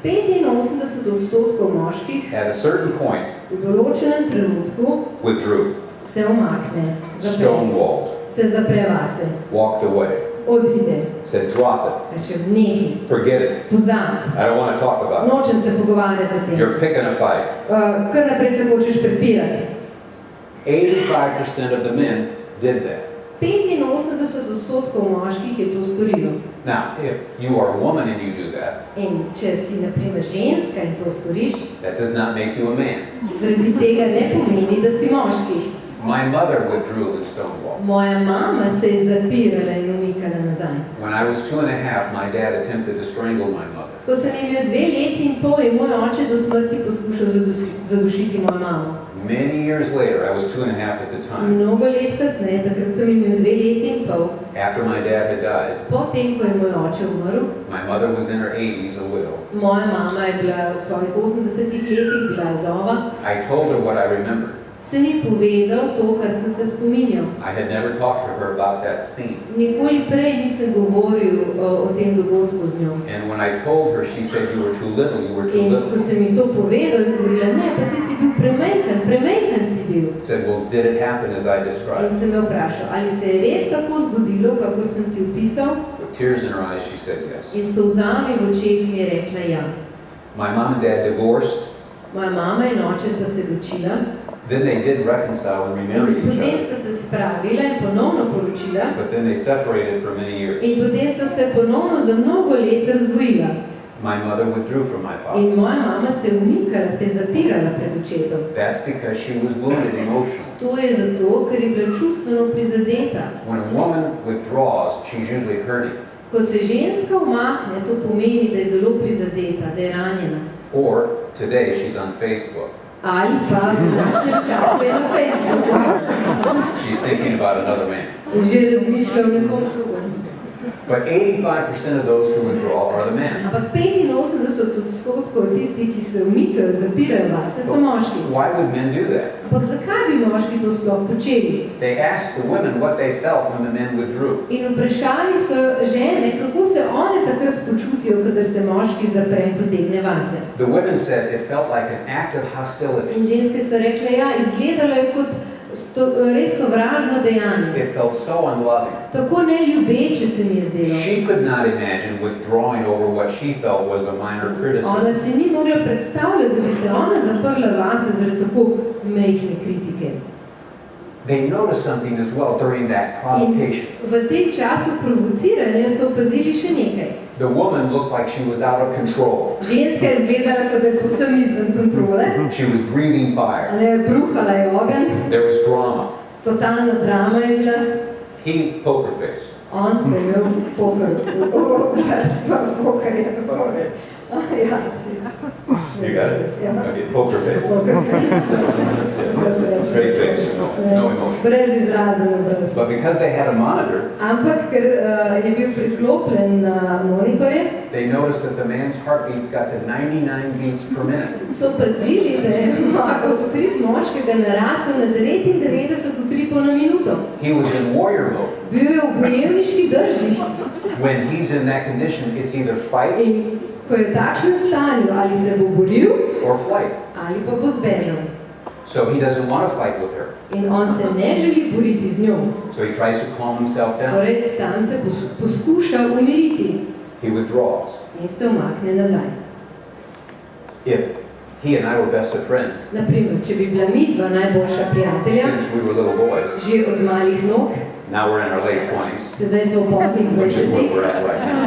85% moških at a certain point v določenem trenutku withdrew, se umakne, zapre, stonewalled. se zapre vase, walked away, odide, said, drop it, reče, nehi, forget it, pozabi, I don't want to talk about it. nočem se pogovarjati o tem, You're picking a fight. kar naprej se hočeš prepirati. 85% of the men did that. 85% moških je to storilo. Now, if you are a woman and you do that, In če si, na primer, ženska in to storiš, that does not make you a man. zaradi tega ne pomeni, da si moški. My mother withdrew in Stonewall. Moja mama se je zapirala in umikala nazaj. When I was 2.5, my dad attempted to strangle my mother. Ko sem imel 2 leti in pol, je moj oče do smrti poskušal zadušiti mojo mamo. Many years later, I was 2.5 at the time, Mnogo let kasneje, takrat sem imel 2 leti in pol, after my dad had died, potem, ko je moj oče umrl, my mother was in her 80s, a widow. moja mama je bila v svojih 80 letih, bila je vdova, I told her what I remembered. sem ji povedal to, kar sem se spominjal. I had never talked to her about that scene. Nikoli prej nisem govoril o tem dogodku z njo. And when I told her, she said, you were too little, you were too In little. ko sem ji to povedal, je govorila, ne, pa ti si bil premajhen si bil. I said, well, did it happen as I In described? sem jo vprašal, ali se je res tako zgodilo, kakor sem ti opisal? With tears in her eyes, she said yes. In s solzami v očeh mi je rekla ja. My mom and dad divorced. Moja mama in oče sta se ločila Then they did reconcile and in remarry each potem other. sta se spravila in ponovno poročila But then they separated for many years. in potem sta se ponovno za mnogo let razdvojila. My mother withdrew from my father. In moja mama se je umikala, se je zapirala pred očetom. That's because she was wounded emotionally. To je zato, ker je bila čustveno prizadeta. When a woman withdraws, she's usually hurting. Ko se ženska umakne, to pomeni, da je zelo prizadeta, da je ranjena. Or today she's on Facebook. Ali pa v današnjem času je na Facebooku She's thinking about another man. in že razmišlja o nekom drugem. But 85% of those who withdraw are the men. Ampak 85% tistih, ki se umikajo, zapirajo vase, so moški. Why would men do that? Ampak zakaj bi moški to sploh počeli? They asked the women what they felt when the men withdrew. In vprašali so žene, kako se one takrat počutijo, kadar se moški zapre in potegne vase. The women said it felt like an act of hostility. In ženske so rekle, ja, izgledalo je kot res sovražno dejanje. It felt so unloving. Tako neljubeče se mi je zdelo. She could not imagine withdrawing over what she felt was a minor Ona criticism. si ni mogla predstavljati, da bi se ona zaprla vase zaradi tako majhne kritike. They noticed something as well during that provocation. In v tem času provociranja so opazili še nekaj. The woman looked like she was out of control. Ženska je izgledala, kot da je povsem izven kontrole. She was breathing fire. Ne, bruhala je ogenj, There was drama. totalna drama je bila. He, poker face. On je imel poker. Poker je. Ja, čisto. You got it? Ja. Okay, poker face. Poker face. Straight face, no emotion. Brez izraza, ne brez. But because they had a monitor, Ampak, ker je bil priklopljen na monitorje, they noticed that the man's heartbeats got to 99 beats per minute. so pazili, da je utrip moškega narasel na 99 utripov na minuto. He was in warrior mode. Bil je v bojevniški drži. When he's in that condition, it's either fight In ko je v takšnem stanju, ali se bo boril, or flight. ali pa bo zbežal. So he doesn't want to fight with her. In on se ne želi boriti z njo. So he tries to calm himself down. Torej, sam se poskuša umiriti He withdraws. in se umakne nazaj. If he and I were best of friends, Naprimer, če bi bila midva najboljša prijatelja, since we were little boys, že od malih nog, now we're in our late 20s, sedaj so v poznih which is where 20-ih, we're at right now.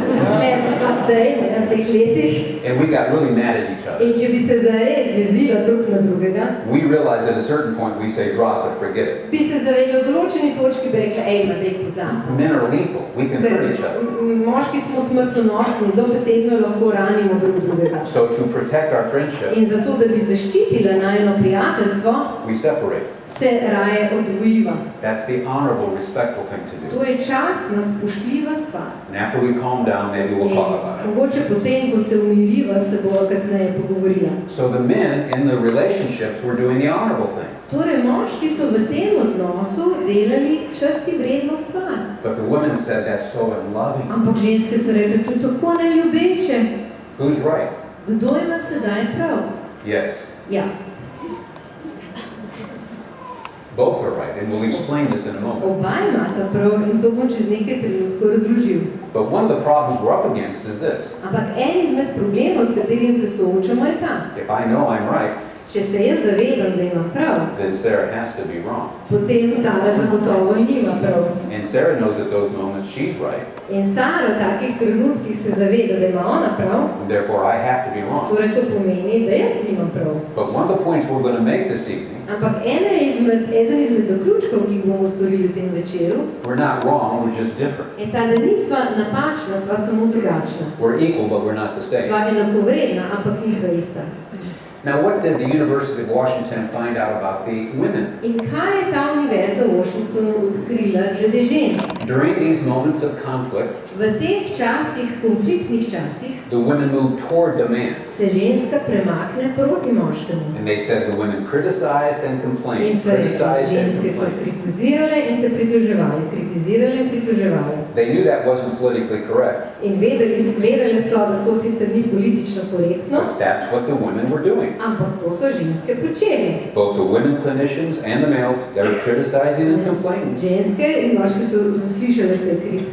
smo zdaj, ne, v teh letih, And we got really mad at each other. in če bi se zares jezila drug na drugega, We realized at a certain point we say drop it, forget it. bi se zavedli v določeni točki, bi rekla, ej, ma dej pozam. Men are lethal. We can hurt each other. Moški smo smrtonosni, dobesedno lahko ranimo drugega. So to protect our friendship, In zato, da bi zaščitila najino prijateljstvo, we separate. se raje odvojiva. That's the honorable, respectful thing to do. To je častna, spoštljiva stvar. And after we calm down, maybe we'll talk about it. Mogoče potem, ko se umiriva, se bo kasneje pogovorila. So the men in the relationships were doing the honorable thing. Torej, moški so v tem odnosu delali časti vredno stvar. But the women said that's so unloving. Ampak ženske so rekli, to je tako neljubeče. Who's right? Kdo ima sedaj prav? Yes. Ja. Both are right, and we'll explain this in a moment. Oba imata prav in to bom čez nekaj trenutkov razložil. But one of the problems we're up against is this. Ampak en izmed problemov, s katerim se soočamo, je ta. If I know I'm right, Če se jaz zavedam, da imam prav, then Sarah has to be wrong. potem Sara zagotovo nima prav. And Sarah knows at those moments she's right, In Sara v takih trenutkih se zaveda, da ima ona prav, and therefore I have to be wrong. torej to pomeni, da jaz nimam prav. But one of the points we're going to make this evening, Ampak eden izmed zaključkov, ki jih bomo storili v tem večeru, we're not wrong, we're just different. je ta, da nisva napačna, sva samo drugačna. We're equal, but we're not the same. Sva enakovredna, ampak nisva ista. Now, what did the University of Washington find out about the women? In kaj je ta univerza v Washingtonu odkrila glede žensk? During these moments of conflict, V teh časih, konfliktnih časih, the women moved toward the man. se ženska premakne proti moškemu. And they said the women criticized and In complained, so rekli, criticized and ženske so complained. kritizirale in se pritoževali, kritizirale in pritoževali. They knew that wasn't politically correct, In vedele so, da to sicer ni politično korektno, but that's what the women were doing. ampak to so ženske počeli. Both the women clinicians and the males, they were criticizing and complaining. Ženske in moški so zaslišali se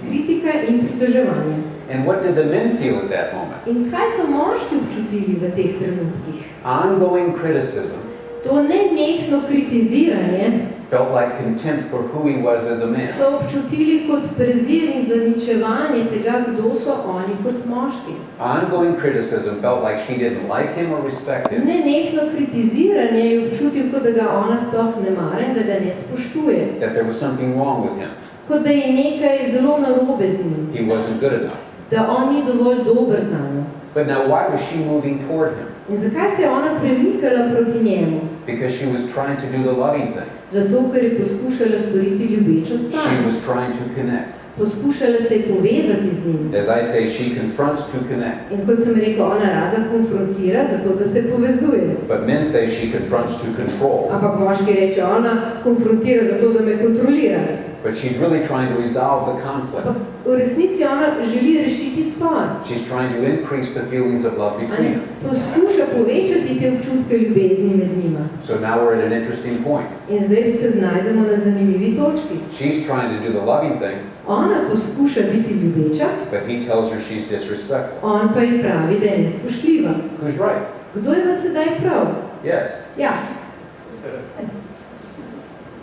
kritika in pritoževanje. And what did the men feel at that moment? In kaj so moški občutili v teh trenutkih? Ongoing criticism To nenehno kritiziranje felt like contempt for who he was as a man. so občutili kot prezir in zaničevanje tega, kdo so oni kot moški. Ongoing criticism felt like she didn't like him or respect him, Nenehno kritiziranje je občutil, kot da ga ona sploh ne mara in da ga ne spoštuje. that there was something wrong with him. Kot da je nekaj zelo narobe z njim, He wasn't good enough. da on ni dovolj dober za njo. But now why was she moving toward him? In zakaj se je ona premikala proti njemu? Because she was trying to do the loving thing. Zato, ker je poskušala storiti ljubečo stvar. She was trying to connect. Poskušala se je povezati z njim. As I say, she confronts to connect. In kot sem rekel, ona rada konfrontira, zato da se povezuje. But men say she confronts to control. Ampak moški reče, ona konfrontira zato, da me kontrolira. But she's really trying to resolve the conflict. Ampak v resnici ona želi rešiti spor. She's trying to increase the feelings of love between them. Poskuša povečati te občutke ljubezni med njima. So now we're at an interesting point. In zdaj se znajdemo na zanimivi točki. She's trying to do the loving thing, Ona poskuša biti ljubeča, but he tells her she's disrespectful. on pa ji pravi, da je nespoštljiva. Who's right? Kdo ima sedaj prav? Yes. Ja,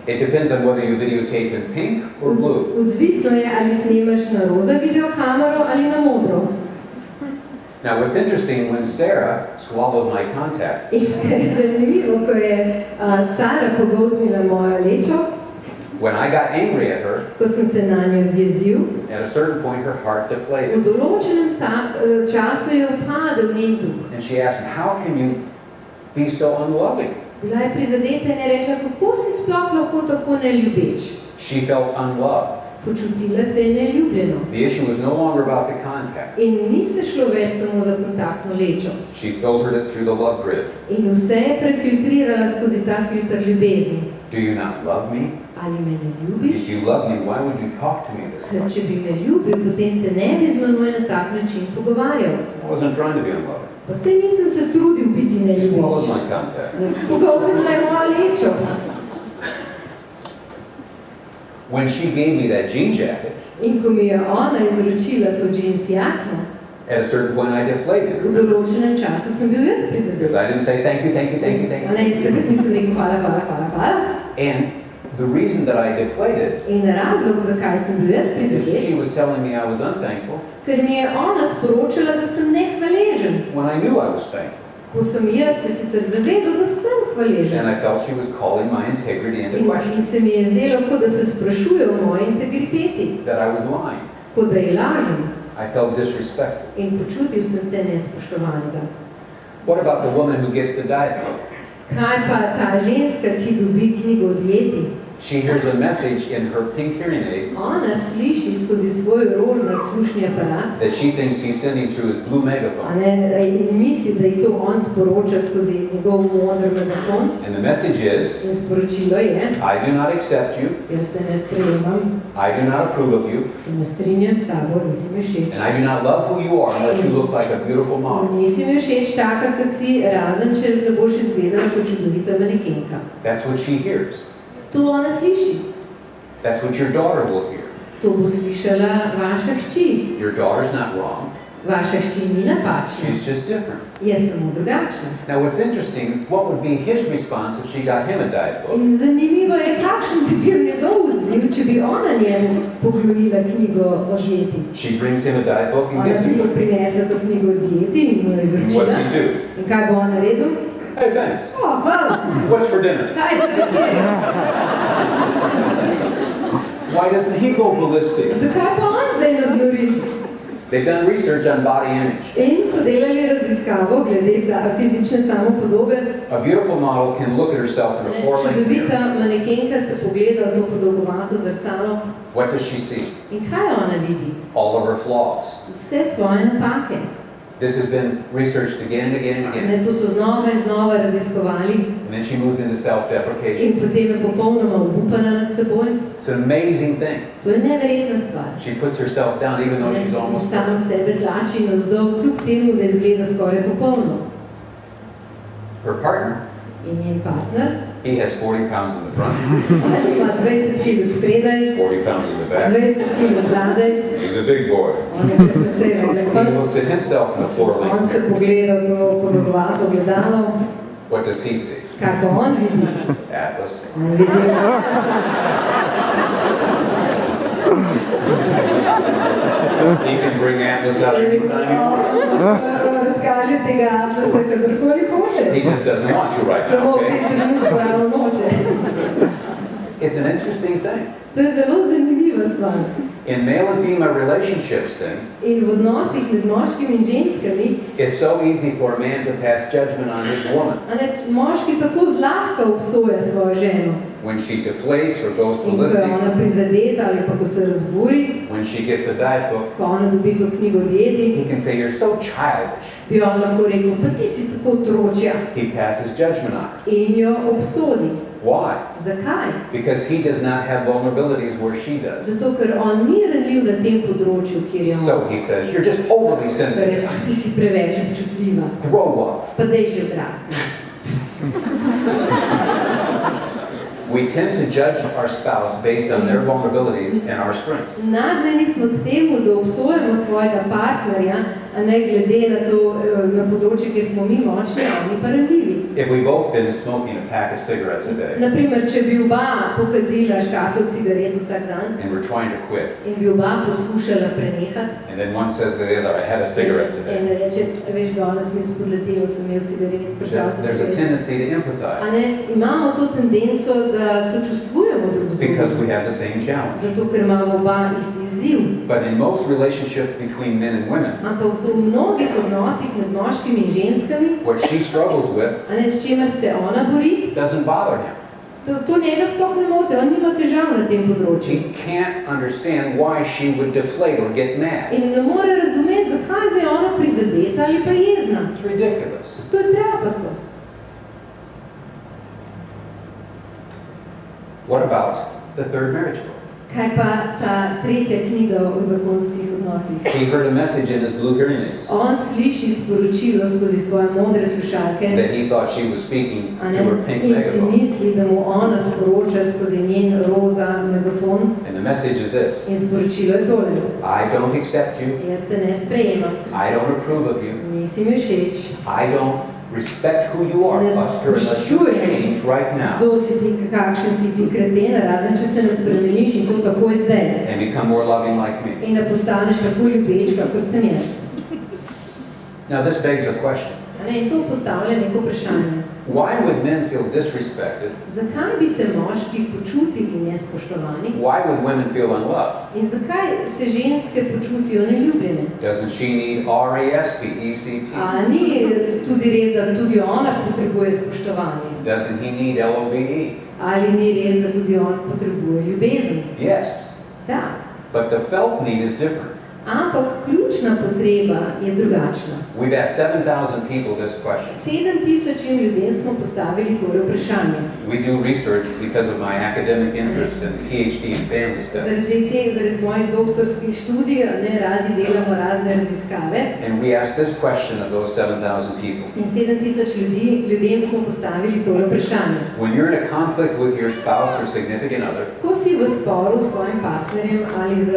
It depends on whether you videotape in pink or blue. odvisno je, ali snemaš na roza videokamero ali na modro. Now what's interesting, when Sarah swallowed my contact, In kar je zanimivo, ko je Sara pogoltnila mojo lečo, when I got angry at her, ko sem se na njo zjezil, at a certain point her heart v deflated. določenem času je upadel njen duh. And she asked me, how can you be so unloving? Bila je prizadeta in je rekla, kako si sploh lahko tako neljubeč. She felt unloved. Počutila se je neljubljeno. The issue was no longer about the contact. In ni se šlo več samo za kontaktno lečo. She filtered it through the love grid. In vse je prefiltrirala skozi ta filter ljubezni. Do you not love me? Ali me ne ljubiš? If you love me, why would you talk to me this Ker way? če bi me ljubil, potem se ne bi z menoj na tak način pogovarjal. I wasn't trying to be unloving. Pa saj nisem se trudil biti She swallowed neljubeč. my contact. Pogoltnila je mojo lečo. When she gave me that jean jacket, In ko mi je ona izročila to džins jakno, at a certain point I deflated v her. določenem času sem bil jaz Because prizadet. I didn't say thank you, thank you, thank you, thank A ne, you. jaz takrat nisem rekel hvala, hvala, hvala, hvala. And the reason that I deflated In razlog, zakaj sem bil jaz is prizadet, she was telling me I was unthankful ker mi je ona sporočala, da sem nehvaležen. when I knew I was thankful. Ko sem jaz se sicer zavedal, da sem hvaležen. And I felt she was calling my integrity into In question, se mi je zdelo, kot da se sprašuje o moji integriteti, that I was lying. kot da je lažem. I felt disrespected. In počutil sem se nespoštovanega. What about the woman who gets the diagram? Kaj pa ta ženska, ki dobi knjigo o dieti? She hears a message in her pink hearing aid Ona sliši skozi svoj rožnat slušni aparat, that she thinks he's sending through his blue a megaphone. ne, in misli, da ji to on sporoča skozi njegov moder megafon. And the message is, In sporočilo je, I do not accept you, jaz te ne sprejemam, I do not approve of you, se ne strinjam s tabo, nisi mi všeč. and I do not love who you are unless you look like a beautiful mom. Nisi mi všeč taka, kot si, razen če ne boš izgledala kot čudovita manekenka. That's what she hears. To ona sliši. That's what your daughter will hear. To bo slišala vaša hči. Your daughter's not wrong. Vaša hči ni napačna. She's just different. Je samo drugačna. Now what's interesting, what would be his response if she got him a diet book? In zanimivo je, kakšen bi bil njegov odziv, če bi ona njemu poklonila knjigo o dieti. She brings him a diet book and Ona gives bi him mu one. prinesla to knjigo o dieti in mu jo And what's izročila. he do? In kaj bo on naredil? Hey, thanks. O, hvala. What's for dinner? Kaj za večerjo? Why doesn't he go ballistic? Zakaj pa on zdaj naznori? They've done research on body image. In so delali raziskavo glede fizične samopodobe. A beautiful model can look at herself in a four-length mirror. Čudovita manekenka se pogleda v to podolgovato zrcalo. What does she see? In kaj ona vidi? All of her flaws. Vse svoje napake. This has been researched again and again and again. To so znova in znova raziskovali. And then she moves into self-deprecation. In potem je popolnoma obupana nad seboj. It's an amazing thing. To je neverjetna stvar. She puts herself down even though she's In almost samo sebe tlači navzdol, kljub temu, da izgleda skoraj popolno. her partner. In njen partner, He has 40 pounds in the front, on ima 20 kg spredaj, 40 pounds in the back. 20 kg zadaj, He's a big boy. on je precej velik He fant. looks at himself in a On four-length se mirror. pogleda v to podolgovato gledalo. What does he see? Kaj pa on vidi? Atlas. On vidi He can bring Atlas out anytime he wants. razkaže tega atlasa, kadarkoli hoče. He just doesn't want to right Samo now, v tem okay? trenutku ravno noče. It's an interesting thing. To je zelo zanimiva stvar. In male and female relationships then, In v odnosih med moškimi in ženskami, it's so easy for a man to pass judgment on his woman moški tako zlahka obsoja svojo ženo. when she deflates or goes In ko je ballistic, ona prizadeta ali pa ko se razburi, when she gets a diet book. ko ona dobi to knjigo o dieti, He can say, you're so childish. bi on lahko rekel, pa ti si tako otročja. He passes judgment on her. In jo obsodi. Why? Zakaj? Because he does not have vulnerabilities where she does. Zato, ker on ni ranljiv na tem področju, kjer je on. So he says, you're just overly Pa sensitive. reče, ti si preveč občutljiva, Grow up. pa daj že odrasti. We tend to judge our spouse based on their vulnerabilities and our strengths. Nagnjeni smo k temu, da obsojamo svojega partnerja, a ne glede na to, na področje, kjer smo mi močni, a oni pa ranljivi. If we both been smoking a pack of cigarettes a day Naprimer, če bi oba pokadila škatlo cigaret vsak dan and we're trying to quit, in bi oba poskušala prenehati, and then one says to the other, I had a cigarette in today. reče, veš, danes mi spodletelo, sem imel cigaret, prebral sem There's a cigaret. tendency to A empathize ne, imamo to tendenco, da sočustvujemo drug z because drugim. we have the same challenge. Zato, ker imamo oba isti izziv. But in most relationships between men and women, Ampak v mnogih odnosih med moškimi in ženskami, what she struggles with a ne, s čimer se ona bori, doesn't bother him. to njega sploh ne moti, on nima težav na tem področju. He can't understand why she would deflate or get mad. In ne more razumeti, zakaj zdaj je ona prizadeta ali pa jezna. It's ridiculous. To je trapasto. What about the third marriage book? Kaj pa ta tretja knjiga o zakonskih odnosih? He heard a message in his blue hearing aids On sliši sporočilo skozi svoje modre slušalke, that he thought she was speaking a to ne, her pink in si megaphone. misli, da mu ona sporoča skozi njen roza megafon. And the message is this: In sporočilo je tole. I don't accept you. Jaz te ne sprejemam, I don't approve of you. nisi mi všeč. I don't respect who you are, Ne Buster, unless you spoštujem. change right now Kdo si ti, kakšen si ti kreten, razen če se ne spremeniš in to takoj zdaj. and become more loving like me. In ne postaneš tako ljubeč, kakor sem jaz. Now this begs a question. A ne, in to postavlja neko vprašanje. Why would men feel disrespected? Zakaj bi se moški počutili nespoštovani? Why would women feel unloved? In zakaj se ženske počutijo neljubljene? Doesn't she need R-A-S-P-E-C-T? A ni tudi res, da tudi ona potrebuje spoštovanje? Doesn't he need L-O-V-E? Ali ni res, da tudi on potrebuje ljubezen? Yes, Da. but the felt need is different. Ampak ključna potreba je drugačna. We've asked 7,000 people this question. 7,000 ljudem smo postavili tole vprašanje. We do research because of my academic interest and PhD in family studies. Zaradi mojih doktorskih študij, radi delamo razne raziskave. And we ask this question of those 7,000 people. In 7,000 ljudem smo postavili tole vprašanje. When you're in a conflict with your spouse or significant other, Ko si v sporu s svojim partnerjem ali z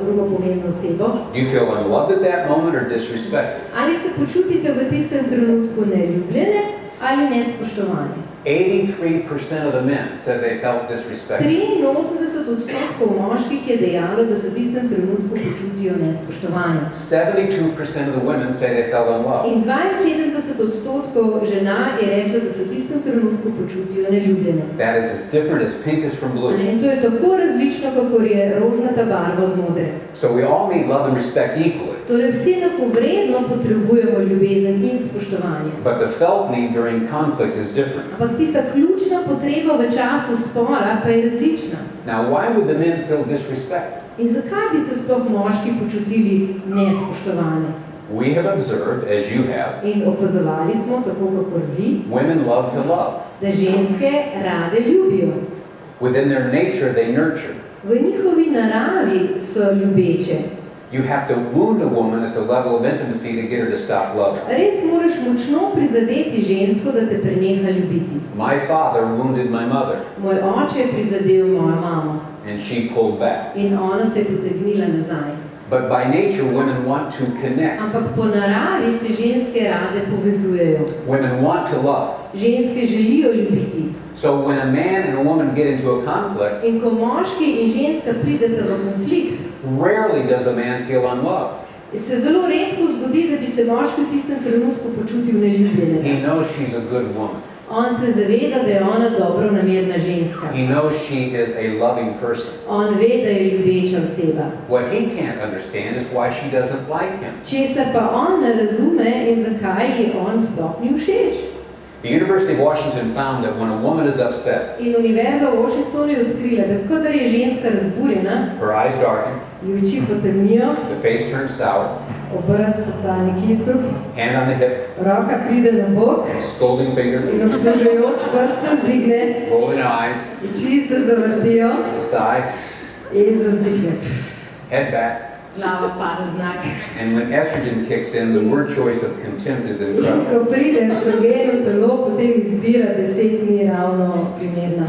drugo pomembno osebo, do you feel unloved at that moment or disrespected? ali se počutite v tistem trenutku neljubljene ali nespoštovane? 83% of the men said they felt disrespected. 83% moških je dejalo, da se v tistem trenutku počutijo nespoštovane. 72% of the women say they felt unloved. In 72% žena je reklo, da se v tistem trenutku počutijo neljubljene. That is as different as pink is from blue. In to je tako različno, kakor je rožnata barva od modre. So we all need love and respect equally. Torej vsi enakovredno potrebujemo ljubezen in spoštovanje. But the felt need during conflict is different. Ampak tista ključna potreba v času spora pa je različna. Now, why would the men feel disrespected? In zakaj bi se sploh moški počutili nespoštovane? We have observed, as you have, In opazovali smo, tako kakor vi, women love to love. da ženske rade ljubijo. Within their nature, they nurture. V njihovi naravi so ljubeče. You have to wound a woman at the level of intimacy to get her to stop loving. Res moraš močno prizadeti žensko, da te preneha ljubiti. My father wounded my mother, Moj oče je prizadel mojo mamo and she pulled back. in ona se je potegnila nazaj. But by nature, women want to connect. Ampak po naravi se ženske rade povezujejo. Women want to love. Ženske želijo ljubiti. So when a man and a woman get into a conflict, In ko moški in ženska prideta v konflikt, rarely does a man feel unloved. se zelo redko zgodi, da bi se moški v tistem trenutku počutil neljubljenega. He knows she's a good woman. On se zaveda, da je ona dobronamerna ženska. He knows she is a loving person. On ve, da je ljubeča oseba. What he can't understand is why she doesn't like him. Česar pa on ne razume in zakaj ji on sploh ni všeč. The University of Washington found that when a woman is upset, In Univerza v Washingtonu je odkrila, da kadar je ženska razburjena, her eyes darken, ji oči potemnijo, the face turns sour, obraz postane kisel, hand on the hip, roka pride na bok scolding finger, in obtožujoč prst se vzdigne, rolling eyes, oči se zavrtijo a sigh, in zavzdihne. head back. Glava pada v znak. And when estrogen kicks in, the word choice of contempt is In incredible. ko pride estrogen v telo, potem izbira besed ni ravno primerna.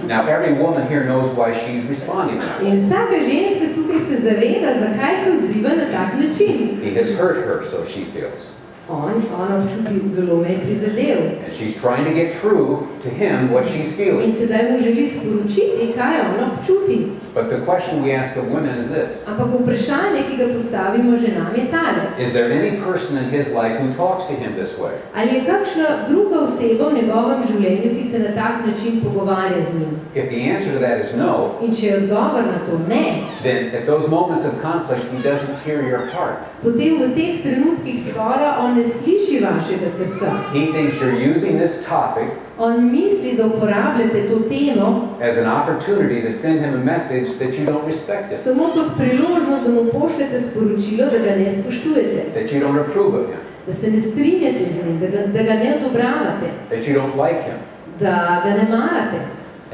Now, every woman here knows why she's responding now. In vsaka ženska tukaj se zaveda, zakaj se odziva na tak način. He has hurt her, so she feels. Ona občuti, zelo me je prizadel. And she's trying to get through to him what she's In feeling. sedaj mu želi sporočiti, kaj ona občuti. But the question we ask of women is this. Ampak vprašanje, ki ga postavimo ženam, je tale. Is there any person in his life who talks to him this way? Ali je kakšna druga oseba v njegovem življenju, ki se na tak način pogovarja z njim? If the answer to that is no, In če je odgovor na to ne, then at those moments of conflict, he doesn't hear your heart. potem v teh trenutkih spora on ne sliši vašega srca. He thinks you're using this topic On misli, da uporabljate to temo as an opportunity to send him a message that you don't respect him, samo kot priložnost, da mu pošljete sporočilo, da ga ne spoštujete, that you don't approve of him, da se ne strinjate z njim, da ga ne odobravate, that you don't like him. da ga ne marate.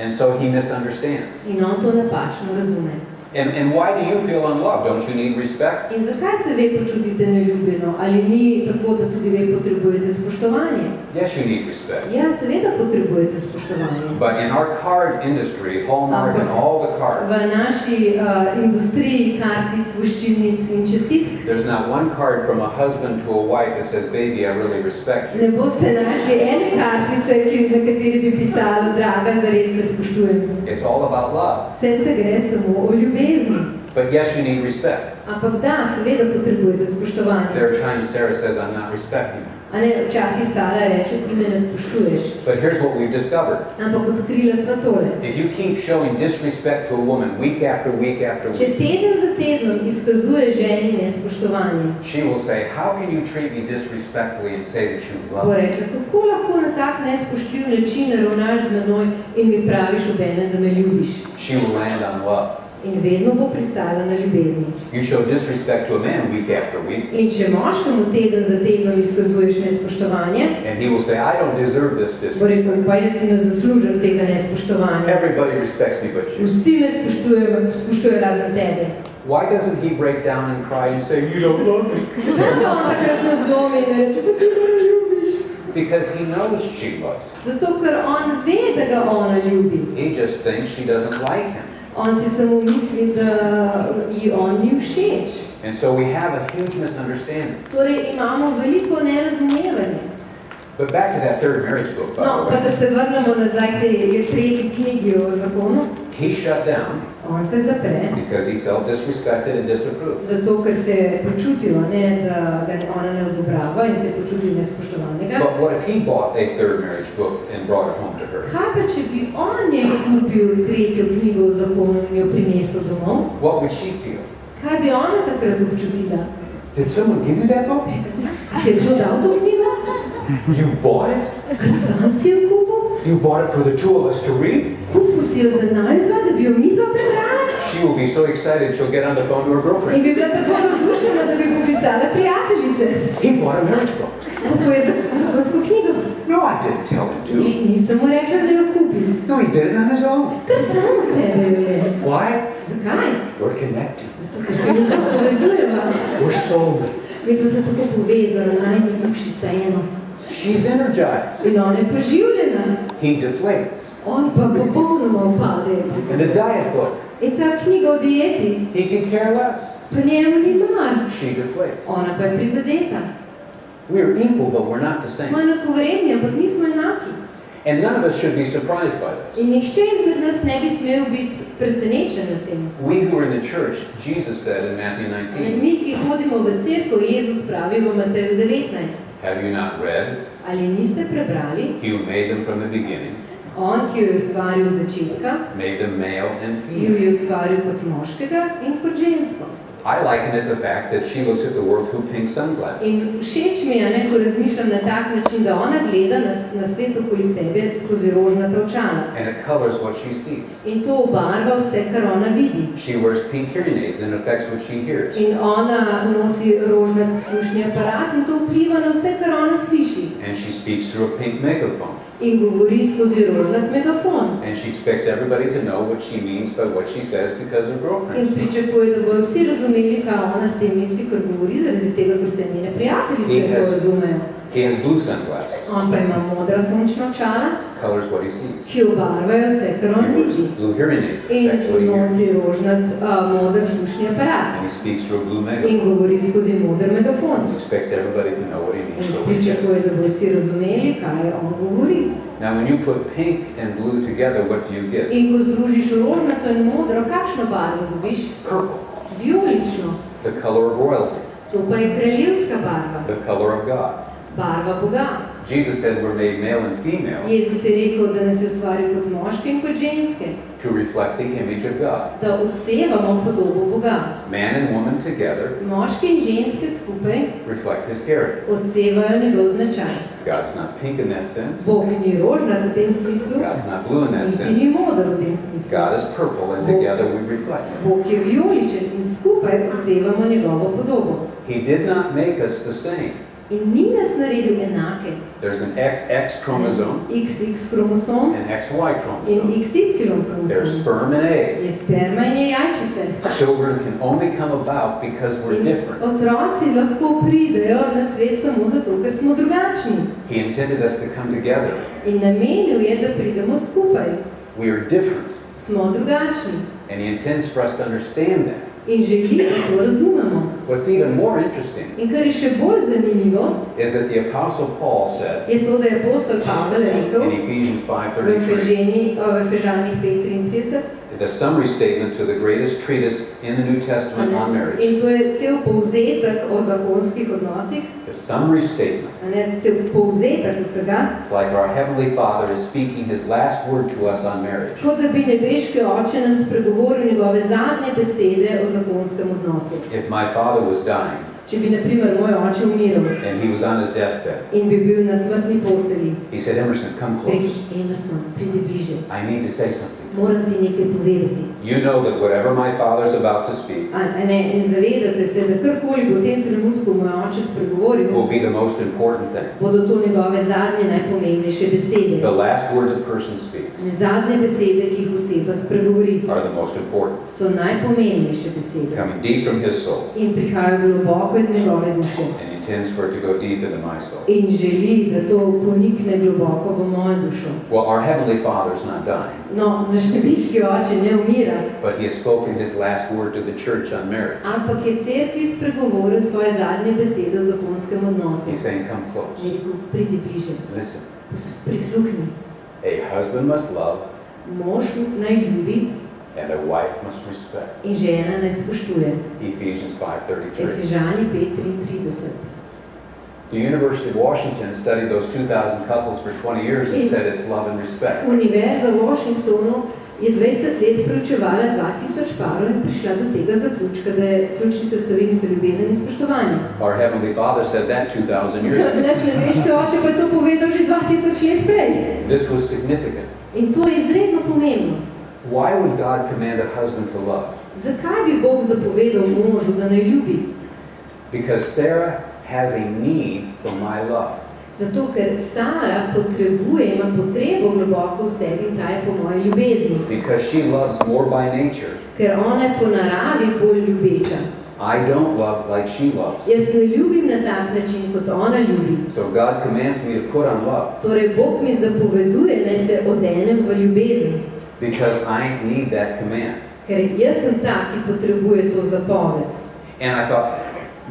And so he misunderstands. In on to napačno razume. And why do you feel unloved? Don't you need respect? In zakaj se ve počutite neljubljeno? Ali ni tako, da tudi ve potrebujete spoštovanje? Yes, you need respect. Ja, seveda potrebujete spoštovanje. But in our card industry, Hallmark and all the V cards, naši industriji kartic, voščilnic in čestitk there's not one card from a husband to a wife that says, baby, I really respect you. ne boste našli ene kartice, na kateri bi pisalo, draga, zares te spoštujem. It's all about love. Vse se gre samo o ljubezni. But yes, you need respect. Ampak da, seveda potrebujete spoštovanje. There are times Sarah says, I'm not respecting you. A ne, včasih Sara reče, ti me ne spoštuješ. But here's what we've discovered. Ampak odkrila sva tole. If you keep showing disrespect to a woman week after week after Če week, teden za tednom izkazuje ženi nespoštovanje, she will say, how can you treat me disrespectfully and say that you love bo me? rekla, kako lahko na tak nespoštljiv način ravnaš z menoj in mi praviš obenem, da me ljubiš. She will land on love. In vedno bo pristala na ljubezni. You show disrespect to a man week after week, In če moškemu teden za tednom izkazuješ nespoštovanje, and he will say, I don't deserve this bo disrespect. rekel, pa jaz si ne zaslužim tega nespoštovanja. Everybody respects me but you. Vsi me spoštujejo razen tebe. Why doesn't he break down and cry and say, you don't love me? Zakaj se on takrat ne zlomi in reče, pa ti me ne ljubiš? Because he knows she loves him. Zato, ker on ve, da ga ona ljubi. He just thinks she doesn't like him. On si samo misli, da ji on ni všeč. And so we have a huge misunderstanding. Torej imamo veliko nerazumevanja. But back to that third marriage book, by No, the pa way. da se vrnemo nazaj k tej tretji knjigi o zakonu. He shut down On se zapre, because he felt disrespected and disapproved. zato ker se je počutil, ne, da ga ona ne odobrava in se je počutil nespoštovanega. But what if he bought a third marriage book and brought it home to her? Kaj pa, če bi on njej kupil tretjo knjigo o zakonu in jo prinesel domov? What would she feel? Kaj bi ona takrat občutila? Did someone give you that book? Ti je kdo dal to knjigo? You bought it? Ker sam si jo kupil? You bought it for the two of us to read? Kupil si jo za najdva, da bi jo midva prebrala? She will be so excited she'll get on the phone to her In girlfriend. bi bila tako navdušena, da bi poklicala prijateljice. He bought a marriage book. Kupuje zakonsko knjigo. No, I didn't tell him to. Nisem mu rekla, da jo kupi. No, he did it on his own. Ker sam od sebe jo je. Why? Zakaj? We're connected. Zato, ker se mi tako povezujeva. We're soulmates. Mi to se tako povezano, najni duši sta eno. She's energized. In ona je poživljena. He deflates. On pa popolnoma upade. In the diet book, In ta knjiga o dieti, he can care less. pa njemu ni mar. She deflates. Ona pa je prizadeta. We're equal, but we're not the Smo same. enakovredni, ampak nismo enaki. And none of us should be surprised by this. In nihče izmed nas ne bi smel biti presenečen nad tem. We who are in the church, Jesus said in Matthew In 19, mi, ki hodimo v cerkev, Jezus pravi v Mateju 19. have you not read? Ali niste prebrali? He who made them from the beginning, On, ki jo je ustvaril od začetka, made them male and jo female. je ustvaril kot moškega in kot žensko. I liken it to the fact that she looks at the world through pink sunglasses. In všeč mi je, ko razmišljam na tak način, da ona gleda na svet okoli sebe skozi rožnata očala. And it colors what she sees. In to obarva vse, kar ona vidi. She wears pink hearing aids and affects what she hears. In ona nosi rožnat slušni aparat in to vpliva na vse, kar ona sliši. And she speaks through a pink megaphone. In govori skozi rožnat megafon. And she expects everybody to know what she means by what she says because her In girlfriends. pričakuje, da bojo vsi razumeli, kaj ona s tem misli, kar govori, zaradi tega, ker se njene prijateljice to razumejo. He has blue sunglasses, On pa ima modra sončna očala, colors what he sees. ki obarvajo vse, kar on He wears vidi. blue hearing aids, In affects what he hears. nosi rožnat moder slušni aparat. And he speaks through a blue In megaphone. govori skozi moder megafon. He expects everybody to know what he means In by what he says. pričakuje, da bojo vsi razumeli, kaj on govori. Now when you put pink and blue together, what do you get? In ko združiš rožnato in modro, kakšno barvo dobiš? Purple, Vijolično. the color of royalty, To pa je kraljevska barva. the color of God. Barva Boga. Jesus said we're made male and female Jezus je rekel, da nas je ustvaril kot moške in kot ženske. to reflect the image of God. Da odsevamo podobo Boga. Man and woman together Moške in ženske skupaj reflect his character. odsevajo njegov značaj. God's not pink in that sense. Bog ni rožnat v tem smislu, God's not blue in that niti sense. ni moder v tem smislu. God is purple and together we reflect him. Bog je vijoličen in skupaj odsevamo njegovo podobo. He did not make us the same. In ni nas naredil enake. There's an XX chromosome XX kromosom and XY in chromosome. XY There's kromosom. sperm and egg. Je sperma in je jajčice. Children can only come about because we're In different. otroci lahko pridejo na svet samo zato, ker smo drugačni. He intended us to come together. In namenil je, da pridemo skupaj. We are different. Smo drugačni. And he intends for us to understand that. In želi, da to razumemo. What's even more interesting In kar je še bolj zanimivo, is that the Apostle Paul said je to, da je apostol Pavel rekel in Ephesians v 5:33, Efežanih 5:33, the summary statement to the greatest treatise in the New Testament on marriage. in to je cel povzetek o zakonskih odnosih, The summary statement. cel povzetek vsega, It's like our Heavenly Father is speaking His last word to us on marriage. kot da bi nebeški oče nam spregovoril njegove zadnje besede o zakonskem odnosu. If my father was dying Če bi, na primer, moj oče umiral and he was on his deathbed, in bi bil na smrtni posteli, he said, Emerson, come rekel, close. Emerson, pridi bliže, I need to say something. moram ti nekaj povedati. You know that whatever my father's about to speak In zavedate se, da karkoli bo v tem trenutku moj oče spregovoril, will be the most important thing. bodo to njegove zadnje najpomembnejše besede. The last words a person speaks Zadnje besede, ki jih oseba spregovori, are the most important, so najpomembnejše besede coming deep from his soul, in prihajajo globoko iz njegove duše. and he intends for it to go deep into my soul. In želi, da to ponikne globoko v mojo dušo. Well, our Heavenly Father's not dying, No, naš nebeški oče ne umira, but he has spoken his last word to the church on marriage. ampak je cerkvi spregovoril svoje zadnje besede o zakonskem odnosu. He's saying, come close, Je rekel, pridi bliže, listen. prisluhni. A husband must love, Mož naj ljubi and a wife must respect. in žena naj spoštuje. Ephesians 5:33. Efežani 5:33. The University of Washington studied those 2,000 couples for 20 years and said it's love and respect. Univerza v Washingtonu je 20 let preučevala 2000 parov in prišla do tega zaključka, da je ključni sestavini sta ljubezen in spoštovanje. Our Heavenly Father said that 2,000 years ago. Naš nebeški oče pa je to povedal že 2000 let prej. This was significant. In to je izredno pomembno. Why would God command a husband to love? Zakaj bi Bog zapovedal možu, da naj ljubi? Because Sarah has a need for my love. Zato, ker Sara potrebuje, ima potrebo globoko v sebi in ta je po moji ljubezni. Because she loves more by nature. Ker ona je po naravi bolj ljubeča. I don't love like she loves. Jaz ne ljubim na tak način, kot ona ljubi. So God commands me to put on love. Torej, Bog mi zapoveduje, naj se odenem v ljubezen. Because I need that command. Ker jaz sem ta, ki potrebuje to zapoved. And I thought,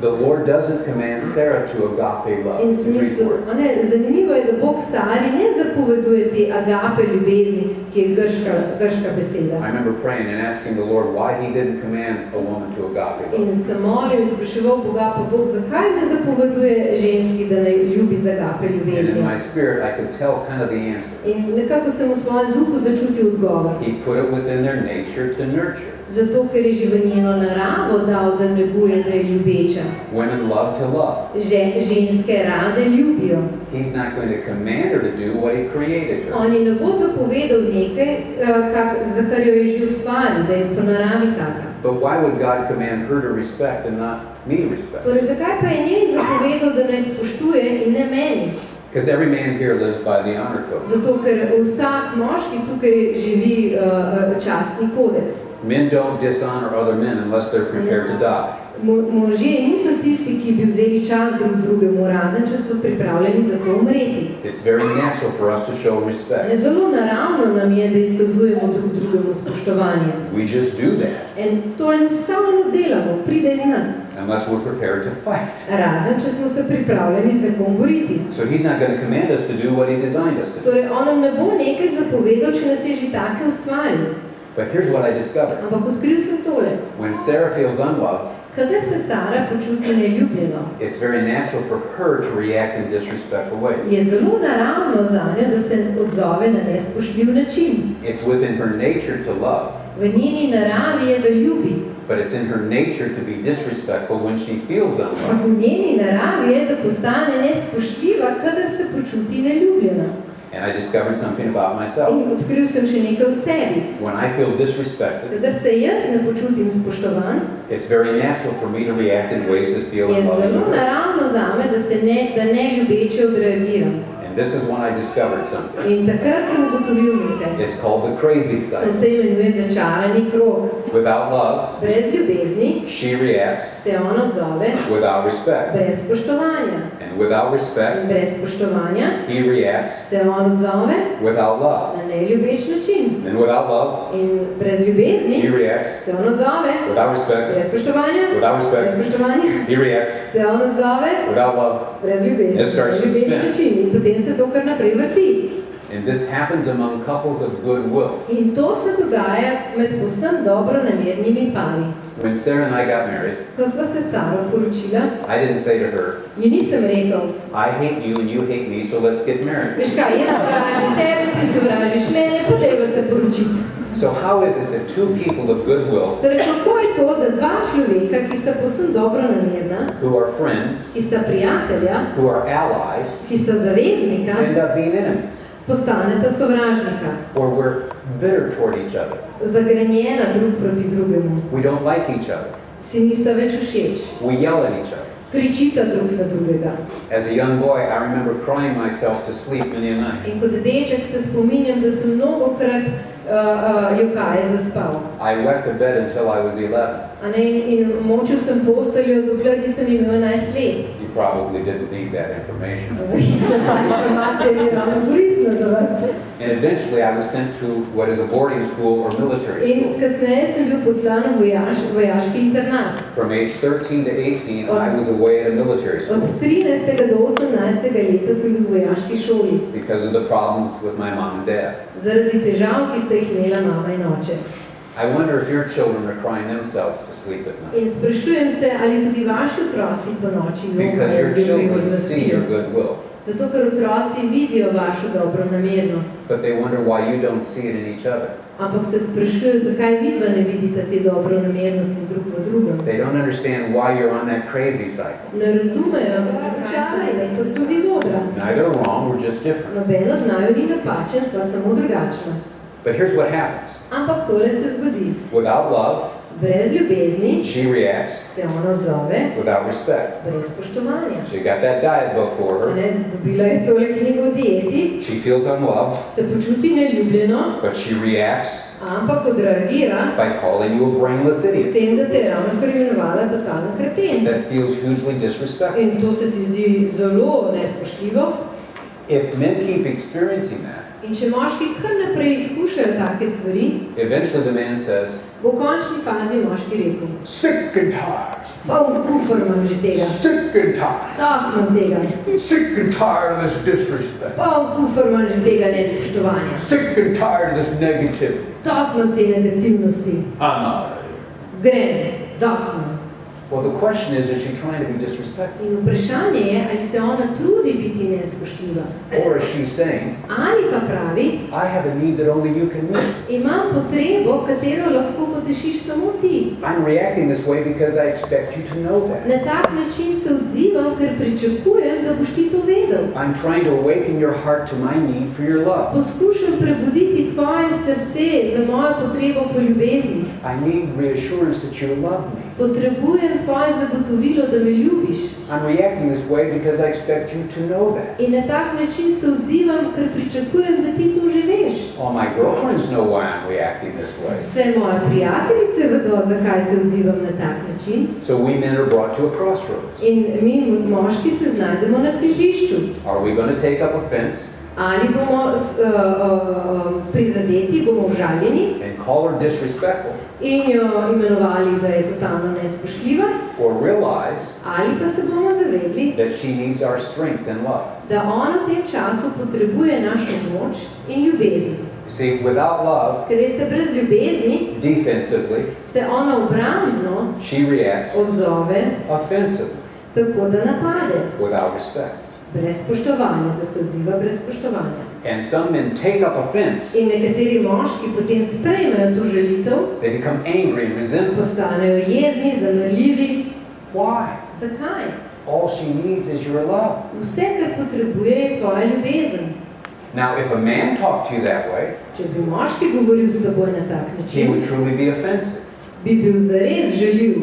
the Lord doesn't command Sarah to agape love. In The Greek smislu, word. zanimivo je, da Bog Sari ne zapoveduje te agape ljubezni, ki je grška beseda. I remember praying and asking the Lord why he didn't command a woman to agape love. In sem molil in spraševal Boga, pa Bog, zakaj ne zapoveduje ženski, da naj ljubi z agape And ljubezni? in my spirit, I could tell kind of the answer. In nekako sem v svojem duhu začutil odgovor. He put it within their nature to nurture. Zato, ker je že v njeno naravo dal, da neguje, da je ljubeča. Women love to love. Ženske rade ljubijo. He's not going to command her to do what he created her. On ji ne bo zapovedal nekaj, za kar jo je že ustvaril, da je po naravi taka. But why would God command her to respect and not me respect? Torej, zakaj pa je njej zapovedal, da naj spoštuje in ne meni? Because every man here lives by the honor code. Zato, ker vsak moški tukaj živi častni kodeks. Men don't dishonor other men unless they're prepared to die. Možje niso tisti, ki bi vzeli čast drug drugemu, razen če so pripravljeni za to umreti. It's very natural for us to show respect. Zelo naravno nam je, da izkazujemo drug drugemu spoštovanje. We just do that In to enostavno delamo, pride iz nas. unless we're prepared to fight. Razen, če smo se pripravljeni z nekom boriti. So he's not going to command us to do what he designed us to do. Torej, on nam ne bo nekaj zapovedal, če nas je že take ustvaril. But here's what I discovered. Ampak odkril sem tole. When Sarah feels unloved, Kadar se Sara počuti neljubljeno, it's very natural for her to react in disrespectful ways. je zelo naravno zanjo, da se odzove na nespoštljiv način. It's within her nature to love, V njeni naravi je, da ljubi. but it's in her nature to be disrespectful when she feels unloved. V njeni naravi je, da postane nespoštljiva, kadar se počuti neljubljena. And I discovered something about myself. In odkril sem še nekaj v sebi. When I feel disrespected, Kadar se jaz ne počutim spoštovan, it's very natural for me to react in ways that feel je zelo unloving. naravno zame, da ne ljubeče odreagiram. And this is when I discovered something. In takrat sem ugotovil nekaj. It's called the crazy To cycle. se imenuje začarani krog. Without love, Brez ljubezni she reacts. se on odzove, Without respect. brez spoštovanja. And without In respect, brez spoštovanja he reacts. se on odzove Without love. na neljubeč način. And without love, In brez she ljubezni reacts. se on odzove Without respect, brez spoštovanja. without Brez respect, spoštovanja he reacts. se on odzove Without love. brez ljubezni. It starts to Na ljubeč spin. način. In potem se to kar naprej vrti. And this happens among couples of goodwill. In to se dogaja med povsem dobro namernimi pari. When Sarah and I got married, Ko sva se s Saro poročila, I didn't say to her, ji nisem rekel, I hate you and you hate me, so let's get married. veš kaj, jaz sovražim tebe, ti sovražiš mene, pa dajva se poročiti. So how is it that two people of goodwill, Torej, kako je to, da dva človeka, ki sta povsem dobro namerna, who are friends, ki sta prijatelja, who are allies, ki sta zaveznika, end up being enemies? postaneta sovražnika, or we're bitter toward each other. zagrenjena drug proti drugemu, We don't like each other. si nista več všeč, We yell at each other. kričita drug na drugega. As a young boy, I remember crying myself to sleep many a night. In kot deček se spominjam, da sem mnogokrat jokaje zaspal. I wet the bed until I was 11. A ne, in močil sem posteljo, dokler nisem imel 11 let. You probably didn't need that information. Ta informacija ni ravno koristna za vas. And eventually I was sent to what is a boarding school or military In school. kasneje sem bil poslan v vojaški internat. From age 13 to 18, I was away at a military Od school 13. do 18. leta sem bil v vojaški šoli. because of the problems with my mom and dad. Zaradi težav, ki sta jih imela mama in oče. I wonder if your children are crying themselves to sleep at night In sprašujem se, ali tudi vaši otroci po noči because your jokajo, children da see your spijo. goodwill, Zato, ker otroci vidijo vašo dobronamernost. but they wonder why you don't see it in each other. Ampak se sprašujejo, zakaj vidva ne vidita te dobronamernosti drug v drugem. They don't understand why you're on that crazy cycle. Ne razumejo, zakaj sta skozi modra. Neither are wrong, we're just different. Noben od naju ni napačen, sva samo drugačna. But here's what happens. Ampak tole se zgodi. Without love, Brez ljubezni she reacts. se ona odzove, Without respect, brez spoštovanja. she got that diet book for A her. ne, dobila je tole knjigo o dieti, She feels unloved, se počuti neljubljeno, but she reacts ampak odreagira by calling you a brainless s idiot. tem, da te je ravno kar imenovala totalen kreten. That feels hugely disrespectful. In to se ti zdi zelo nespoštljivo. If men keep experiencing that, In če moški kar naprej izkušajo take stvari, eventually the man says, bo v končni fazi moški rekel, Sick and tired. poln kufer imam že tega, Sick and tired. dost imam tega, Sick and tired of this disrespect. poln kufer imam že tega nespoštovanja, Sick and tired of this negativity. dost imam te negativnosti, I'm out. grem, dost imam. well, the question is she trying to be disrespectful? In vprašanje je, ali se ona trudi biti nespoštljiva. Or is she saying, Ali pa pravi, I have a need that only you can meet. imam potrebo, katero lahko potešiš samo ti. I'm reacting this way because I expect you to know that. Na tak način se odzivam, ker pričakujem, da boš ti to vedel. I'm trying to awaken your heart to my need for your love. Poskušam prebuditi tvoje srce za mojo potrebo po ljubezni. I need reassurance that you love me. Potrebujem tvoje zagotovilo, da me ljubiš. I'm reacting this way because I expect you to know that. In na tak način se odzivam, ker pričakujem, da ti to že veš. All my girlfriends know why I'm reacting this way. Vse moje prijateljice vedo, zakaj se odzivam na tak način. So we men are brought to a crossroads. In mi moški se znajdemo na križišču. Are we going to take up offense Ali bomo prizadeti, bomo užaljeni and call her disrespectful, in jo imenovali, da je totalno nespoštljiva, or realize ali pa se bomo zavedli, that she needs our strength and love? da ona v tem času potrebuje našo moč in ljubezen. You see, without love, Ker veste, brez ljubezni defensively, se ona obrambno she reacts odzove offensively, tako, da napade. without respect. Brez spoštovanja, da se odziva brez spoštovanja. And some men take up offense. In nekateri moški potem sprejmejo to žalitev, They become angry and resentful. postanejo jezni, zamrljivi. Why? Zakaj? All she needs is your love. Vse, kar potrebuje, je tvoja ljubezen. Now, if a man talked to you that way, Če bi moški govoril s teboj na tak he način, would truly be offensive. bi bil zares žaljiv.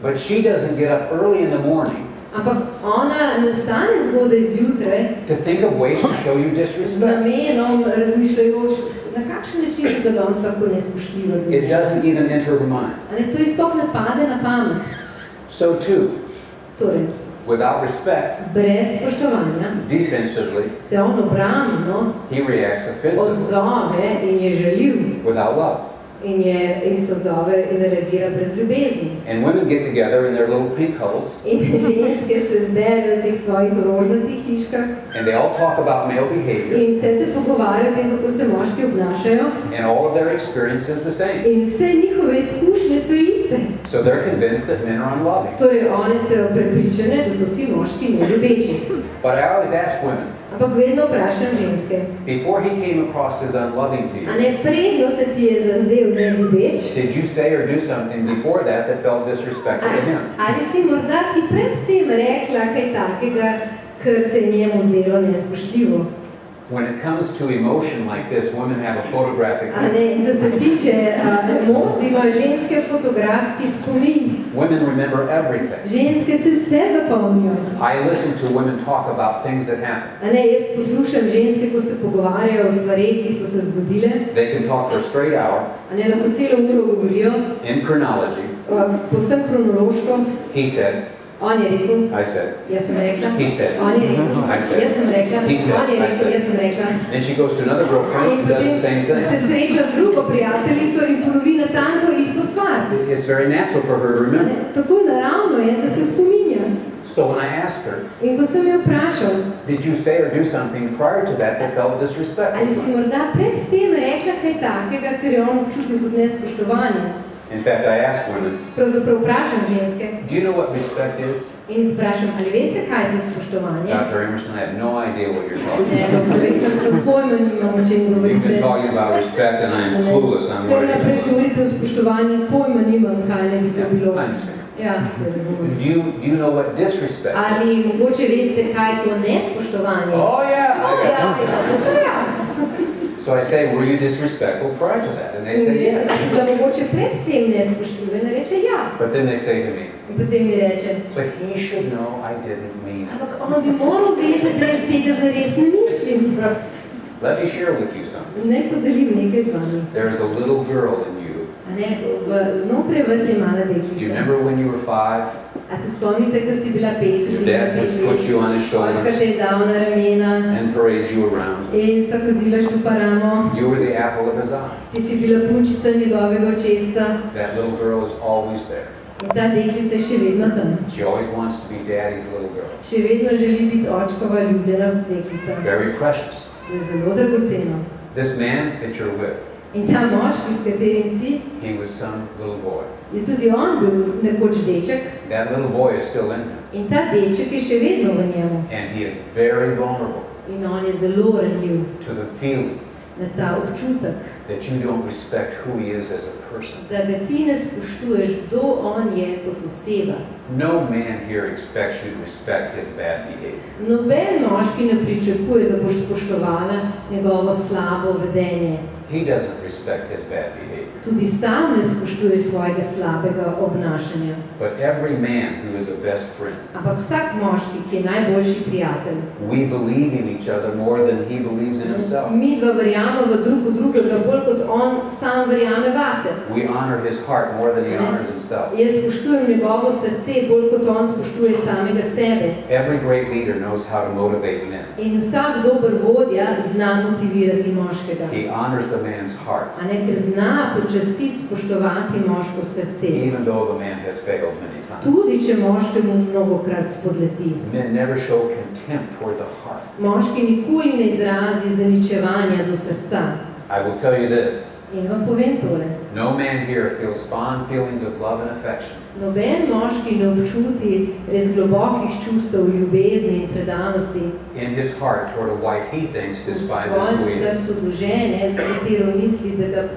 But she doesn't get up early in the morning Ampak ona ne vstane zgodaj zjutraj to think of ways to show you z disrespect. namenom razmišljajoč, na kakšen način bi ga danes tako nespoštljivo It družila. doesn't even enter her mind. A ne, to ji sploh ne pade na pamet. So too, Torej, without respect, brez spoštovanja defensively, se on obrambno he reacts offensively. odzove in je žaljiv Without love. in se odzove in reagira brez ljubezni. And women get together in their little pink huddles, In ženske se zberejo v teh svojih rožnatih hiškah and they all talk about male behavior, in vse se pogovarjajo o tem, kako se moški obnašajo and all of their experience is the same. in vse njihove izkušnje so iste. So they're convinced that men are unloving. Torej, one so prepričane, da so vsi moški neljubeči. But I always ask women, Ampak vedno vprašam ženske, before he came across as unloving to a you, ne predno se ti je zazdel neljubeč, did you say or do something before that that felt disrespectful to him? ali si morda ti pred tem rekla kaj takega, kar se je njemu zdelo nespoštljivo? When it comes to emotion like this, women have a photographic A ne, da se tiče emocij, imajo ženske fotografski spomin. Women remember everything. Ženske se vse zapomnijo. I listen to women talk about things that happen. A ne, jaz poslušam ženske, ko se pogovarjajo o stvareh, ki so se zgodile. They can talk for a straight hour. A ne, lahko celo uro govorijo. In chronology. Povsem kronološko. He said. On je rekel. I said. Jaz sem rekla. He said. On je rekel. I said. Jaz sem rekla. He said. On je I rekel. said. Jaz sem rekla. Then she goes to another girlfriend and does the same thing. Se sreča z drugo prijateljico in ponovi natanko isto stvar. It's very natural for her to remember. Tako naravno je, da se spominja. So when I asked her, In ko sem jo vprašal, did you say or do something prior to that felt disrespectful? ali si morda pred tem rekla kaj takega, ker je on občutil kot nespoštovanje. In fact, I asked women, Pravzaprav vprašam ženske do you know what respect is? in vprašam, ali veste, kaj je to spoštovanje? Dr. Emerson, I have no idea what you're talking Ne, doktor Eggerichs, pojma nimam, o čem about. You've govorite. been talking about respect and I am clueless on Ker what it naprej is. govorite o spoštovanju, pojma nimam, kaj ne bi to bilo. I understand. Ja, se razumem. Do you know what disrespect is? Ali mogoče veste, kaj je to nespoštovanje? Oh yeah. Ja. So I say, were you disrespectful prior to that? And they say In yes. si bila mogoče pred tem nespoštljiva, in reče ja. But then they say to me, In potem mi reče, but he should know I didn't mean it. ampak on bi moral vedeti, da jaz tega zares ne mislim. Let me share with you something. Naj podelim nekaj z vami. There's a little girl in you. A ne, znotraj vas je mala Do you deklica. remember when you were 5? A se spomnite, ko si bila 5, ko si Your bila dad 5 would put you on his Očka shoulders te je dal na ramena and parade you around. in sta hodila štuparamo. You were the apple of his eye. Ti si bila punčica njegovega očesca That little girl is always there. in ta deklica je še vedno tam. She always wants to be daddy's little girl. Še vedno želi biti očkova ljubljena deklica. Very precious. To je zelo dragoceno. This man that you're with, In ta moški, s katerim si, he was some little boy. je tudi on bil nekoč deček That little boy is still in him. in ta deček je še vedno v njemu. And he is very vulnerable In on je zelo ranljiv to the feeling na ta občutek, that you don't respect who he is as a person. da ga ti ne spoštuješ, kdo on je kot oseba. No man here expects you to respect his bad behavior. Noben moški ne pričakuje, da boš spoštovala njegovo slabo vedenje. He doesn't respect his bad behavior. Tudi sam ne spoštuje svojega slabega obnašanja. But every man who is a best friend, Ampak vsak moški, ki je najboljši prijatelj, we believe in each other more than he believes in himself. mi dva verjamemo v drugega bolj kot on sam verjame vase. We honor his heart more than he honors himself. Jaz spoštujem njegovo srce bolj kot on spoštuje samega sebe. Every great leader knows how to motivate men. In vsak dober vodja zna motivirati moškega. He honors the man's heart, A ne, ker zna počastiti, spoštovati moško srce. even though the man has failed many times. Tudi, če moškemu mnogokrat spodleti. Men never show contempt toward the heart. Moški nikoli ne izrazi zaničevanja do srca. I will tell you this, In vam povem tole. no man here feels fond feelings of love and affection Noben moški ne občuti res globokih čustev ljubezni in predanosti in his heart toward a wife he thinks v despises svojem who he is. srcu do žene, za katero misli, da ga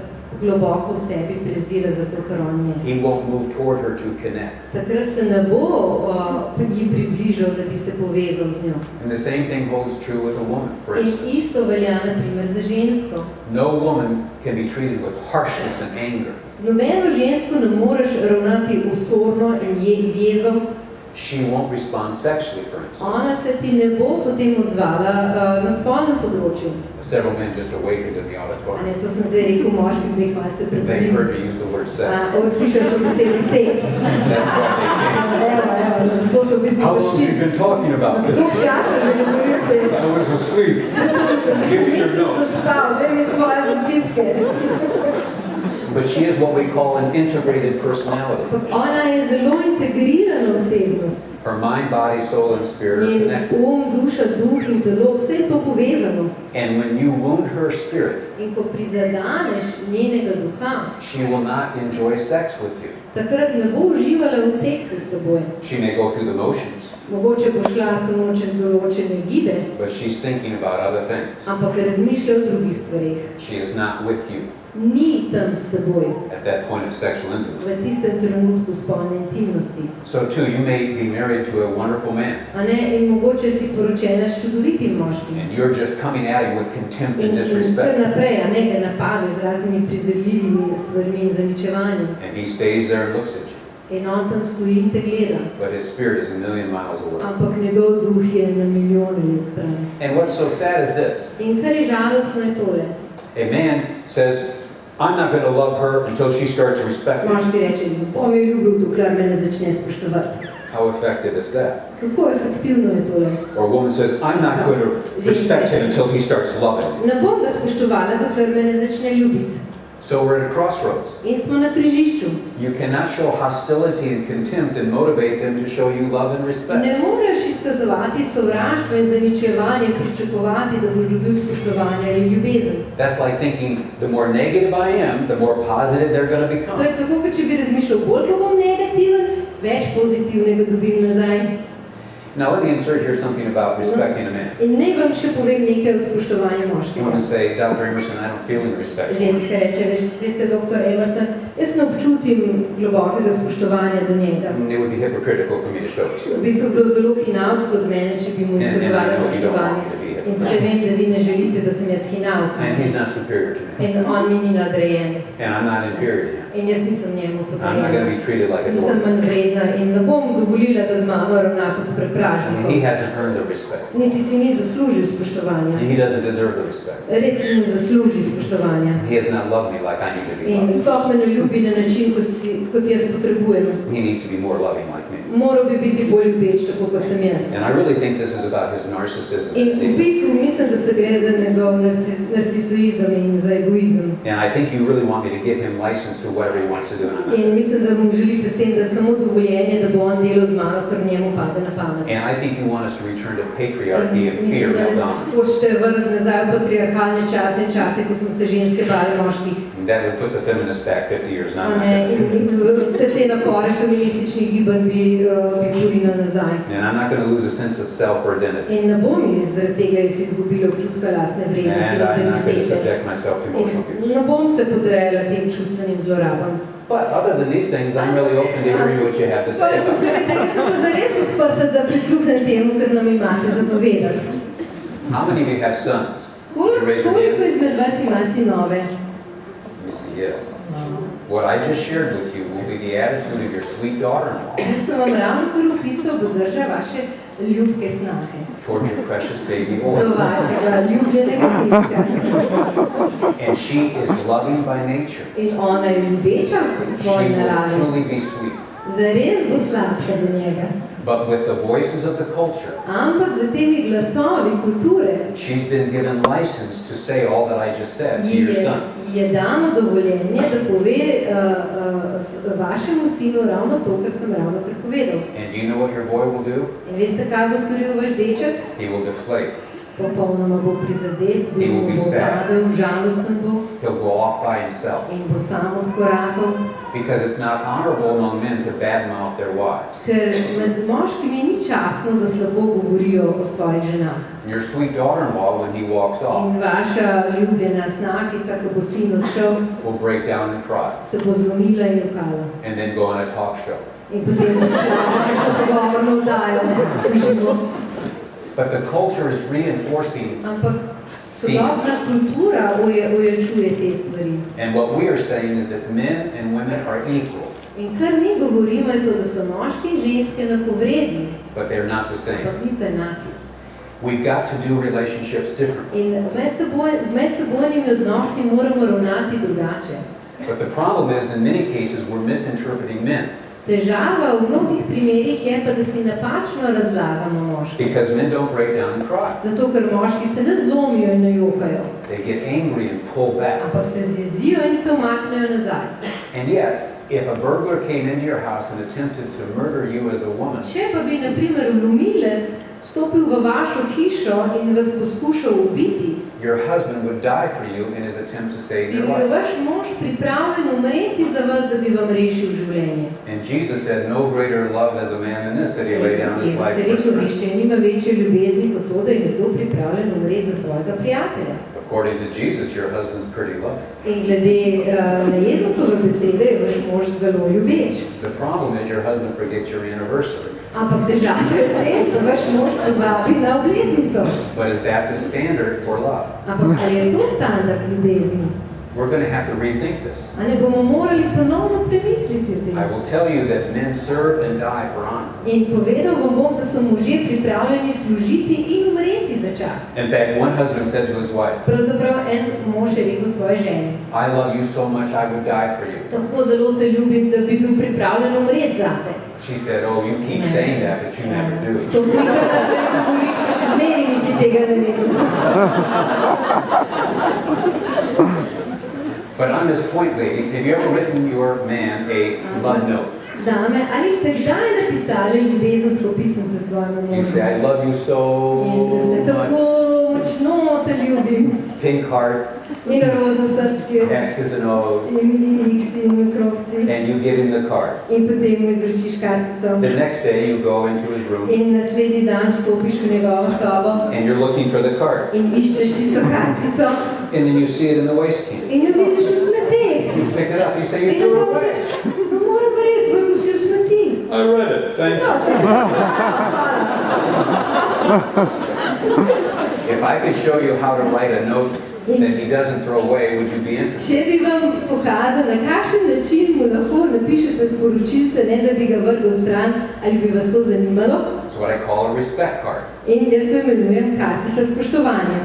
globoko v sebi prezira, zato ker on je. He won't move toward her to connect. Takrat se ne bo ji približal, da bi se povezal z njo. And the same thing holds true with a woman, for In instance. isto velja, na primer, za žensko. No woman can be treated with harshness and anger. Z nobeno žensko ne moreš ravnati usorno in z jezo. She won't respond sexually, for instance. Ona se ti ne bo potem odzvala na spolnem področju. Several men just awakened in the A auditorium. ne, to sem zdaj rekel moškim, da jih malce They prebudim. heard me use the word sex. Slišal sem besedi seks. That's why they came. Evo, zato so v bistvu How long has prišli. he been talking about this? Koliko časa že govorite? I was asleep. Zdaj sem mislim zaspal, daj mi svoje zapiske. But she is what we call an integrated personality. Ampak ona je zelo integrirana osebnost. Her mind, body, soul, and spirit are Njen connected. duša, duh in telo, vse je to povezano. And when you wound her spirit, In ko prizadaneš njenega duha, she will not enjoy sex with you. takrat ne bo uživala v seksu s teboj. She may go through the motions, Mogoče bo šla samo čez določene gibe, but she's thinking about other things. ampak razmišlja o drugih stvareh. She is not with you Ni tam s teboj at that point of sexual v intimacy. tistem trenutku spolne intimnosti. So too, you may be married to a wonderful man, A ne? In mogoče si poročena s čudovitim moškim. and you're just coming at him with contempt and In kar disrespect, naprej, a ne, ga napadaš z raznimi prezirljivimi stvarmi in zaničevanjem. and he stays there and looks at you, In on tam stoji in te gleda. but his spirit is a million miles away. Ampak njegov duh je na milijone let stran. And what's so sad is this. In kar je žalostno je tole. A man says, I'm not going to love her until she starts respecting me. Moški reče, bom jo ljubil, dokler me ne začne spoštovati. How effective is that? Kako efektivno je tole? Or a woman says, I'm not going to respect him until he starts loving me. Ne bom ga spoštovala, dokler me ne začne ljubiti. So we're at a crossroads. In smo na križišču. You cannot show hostility and contempt and motivate them to show you love and respect. Ne moreš izkazovati sovraštva in zaničevanja, pričakovati, da boš dobil spoštovanje ali ljubezen. That's like thinking the more negative I am, the more positive they're going to To become. je tako, kot če bi razmišljal, bolj ko bom negativen, več pozitivnega dobim nazaj. Now let me insert here something about respecting a man. In naj vam še povem nekaj o spoštovanju You moškega. want to say, Dr. Emerson, I don't feel any respect. Ženska reče, veste, doktor Emerson, jaz ne občutim globokega spoštovanja do njega. It would be hypocritical for me to show it to you. V bistvu bilo zelo hinavsko od mene, če bi mu izkazovala spoštovanje. In se vem, da vi ne želite, da sem jaz hinavka. And he's not superior to me. In on mi ni nadrejen. And I'm not inferior to him. In jaz nisem njemu I'm not going to podrejena. be treated like a Nisem fool. manj vredna in ne bom dovolila, da z mano ravna kot s And he prepražnikom. hasn't earned the respect. Niti si ni zaslužil spoštovanja. He doesn't deserve the respect. Res si ne zasluži spoštovanja. He has not loved me like I need to be In loved. sploh me ne ljubi na način, kot jaz potrebujem. He needs to be more loving like me. Moral bi biti bolj ljubeč, tako kot sem jaz. And I really think this is about his narcissism. In v bistvu mislim, da se gre za njegov narcisoizem in za egoizem. And I think you really want me to give him license to whatever he wants to do. And I'm not. In mislim, da mu želite s tem dati samo dovoljenje, da bo on delal z mano, kar njemu pade na pamet. And I think you want us to return to patriarchy and fear Mislim, da of nas dominance. hočete vrniti nazaj v patriarhalne čase in čase, ko smo se ženske bale moških. And that would put the feminists back 50 years, not A ne, 50. in vse te napore feminističnih gibanj bi porinili nazaj. And I'm not going to lose a sense of self or identity. In ne bom zaradi tega si izgubila občutka lastne vrednosti And in I'm not going to identitete. subject myself to emotional In abuse. ne bom se podrejala tem čustvenim zlorabam. But other than these things, I'm really open to hearing what you have to say about it. Zaradi tega sem pa zares odprta, da prisluhnem temu, kar nam imate zapovedati. How many of you have sons? Would you raise your Koliko hands? izmed vas ima sinove? Let me see, yes. What I just shared with you will be the attitude of your sweet daughter-in-law Jaz sem vam ravno kar opisal, bo drža vaše ljubke snahe. towards your precious baby Do boy. vašega ljubljenega sinčka. And she is loving by nature. In ona je ljubeča v She svoji will naravi. truly be sweet. Zares bo sladka do njega. But with the voices of the culture, Ampak za temi glasovi kulture she's been given license to say all that I just said to ji your son. je dano dovoljenje, da pove vašemu sinu ravno to, kar sem ravno kar povedal. And do you know what your boy will do? In veste, kaj bo storil vaš deček? He will deflate. Popolnoma bo prizadet, He will be bo sad. padel, žalosten bo He'll go off by himself. in bo sam odkorakal. Because it's not honorable among men to badmouth their wives. Ker med moškimi ni častno, da slabo govorijo o svojih ženah. And your sweet daughter-in-law, when he walks off, In vaša ljubljena snahica, ko bo sin odšel, will break down and cry. se bo zlomila in jokala. And then go on a talk show. In potem bo šla kakšno pogovorno oddajo v živo. But the culture is reinforcing, Ampak sodobna kultura ojačuje te stvari. and what we are saying is that men and women are equal, In kar mi govorimo je to, da so moški in ženske enakovredni, but they're not the same. ampak niso enaki. We've got to do relationships differently. In z medsebojnimi odnosi moramo ravnati drugače. But the problem is, in many cases, we're misinterpreting men. Težava v mnogih primerih je pa, da si napačno razlagamo moški. Because men don't break down and cry. Zato, ker moški se ne zlomijo in ne jokajo, They get angry and pull back. ampak se zjezijo in se umaknejo nazaj. And yet, If a burglar came into your house and attempted to murder you as a woman, Če pa bi, na primer, vlomilec stopil v vašo hišo in vas poskušal ubiti, your husband would die for you in his attempt to save bi your bil life. vaš mož pripravljen umreti za vas, da bi vam rešil življenje. And Jesus said, no greater love as a man than this, that he laid down his Jezus life je for his rekel, friend. nihče nima večje ljubezni kot to, da je nekdo pripravljen umreti za svojega prijatelja. According to Jesus, your husband's pretty loving. In glede na Jezusove besede je vaš mož zelo ljubeč. The problem is your husband forgets your anniversary. Ampak težava je v tem, da vaš mož pozabi na obletnico. But is that the standard for love? Ampak ali je to standard ljubezni? We're going to have to rethink this. A ne bomo morali ponovno premisliti o tem? I will tell you that men serve and die for honor. In povedal vam bom, da so možje pripravljeni služiti in umreti za čast. In fact, one husband said to his wife, Pravzaprav en mož je rekel svoji ženi: I love you so much I would die for you. Tako zelo te ljubim, da bi bil pripravljen umreti zate. She said, oh, you keep saying that, but you never do. To mi kar naprej govoriš, pa še zmeri nisi tega naredil. But on this point, ladies, have you ever written your man a love note? Dame, ali ste kdaj napisali ljubezensko pisance svojemu You možu? say, I love you so Jaz se tako much. močno te ljubim. Pink hearts, In roza srčke, X's and O's, in X in krogci. and you get him the card. In potem mu izročiš kartico. The next day you go into his room In naslednji dan stopiš v njegovo sobo and you're looking for the card. in iščeš tisto kartico And then you see it in the waste can. in jo vidiš v smeteh. You pick it up, you say you In jo threw it away. zapiš, no mora verjeti, vrgo si jo smeti. I read it, thank you. Ja, If I could show you how to write a note that he doesn't throw away, would you be interested? Če bi vam pokazal, na kakšen način mu lahko napišete sporočilce, ne da bi ga vrgel stran, ali bi vas to zanimalo? It's what I call a respect card. In jaz to imenujem kartica spoštovanja.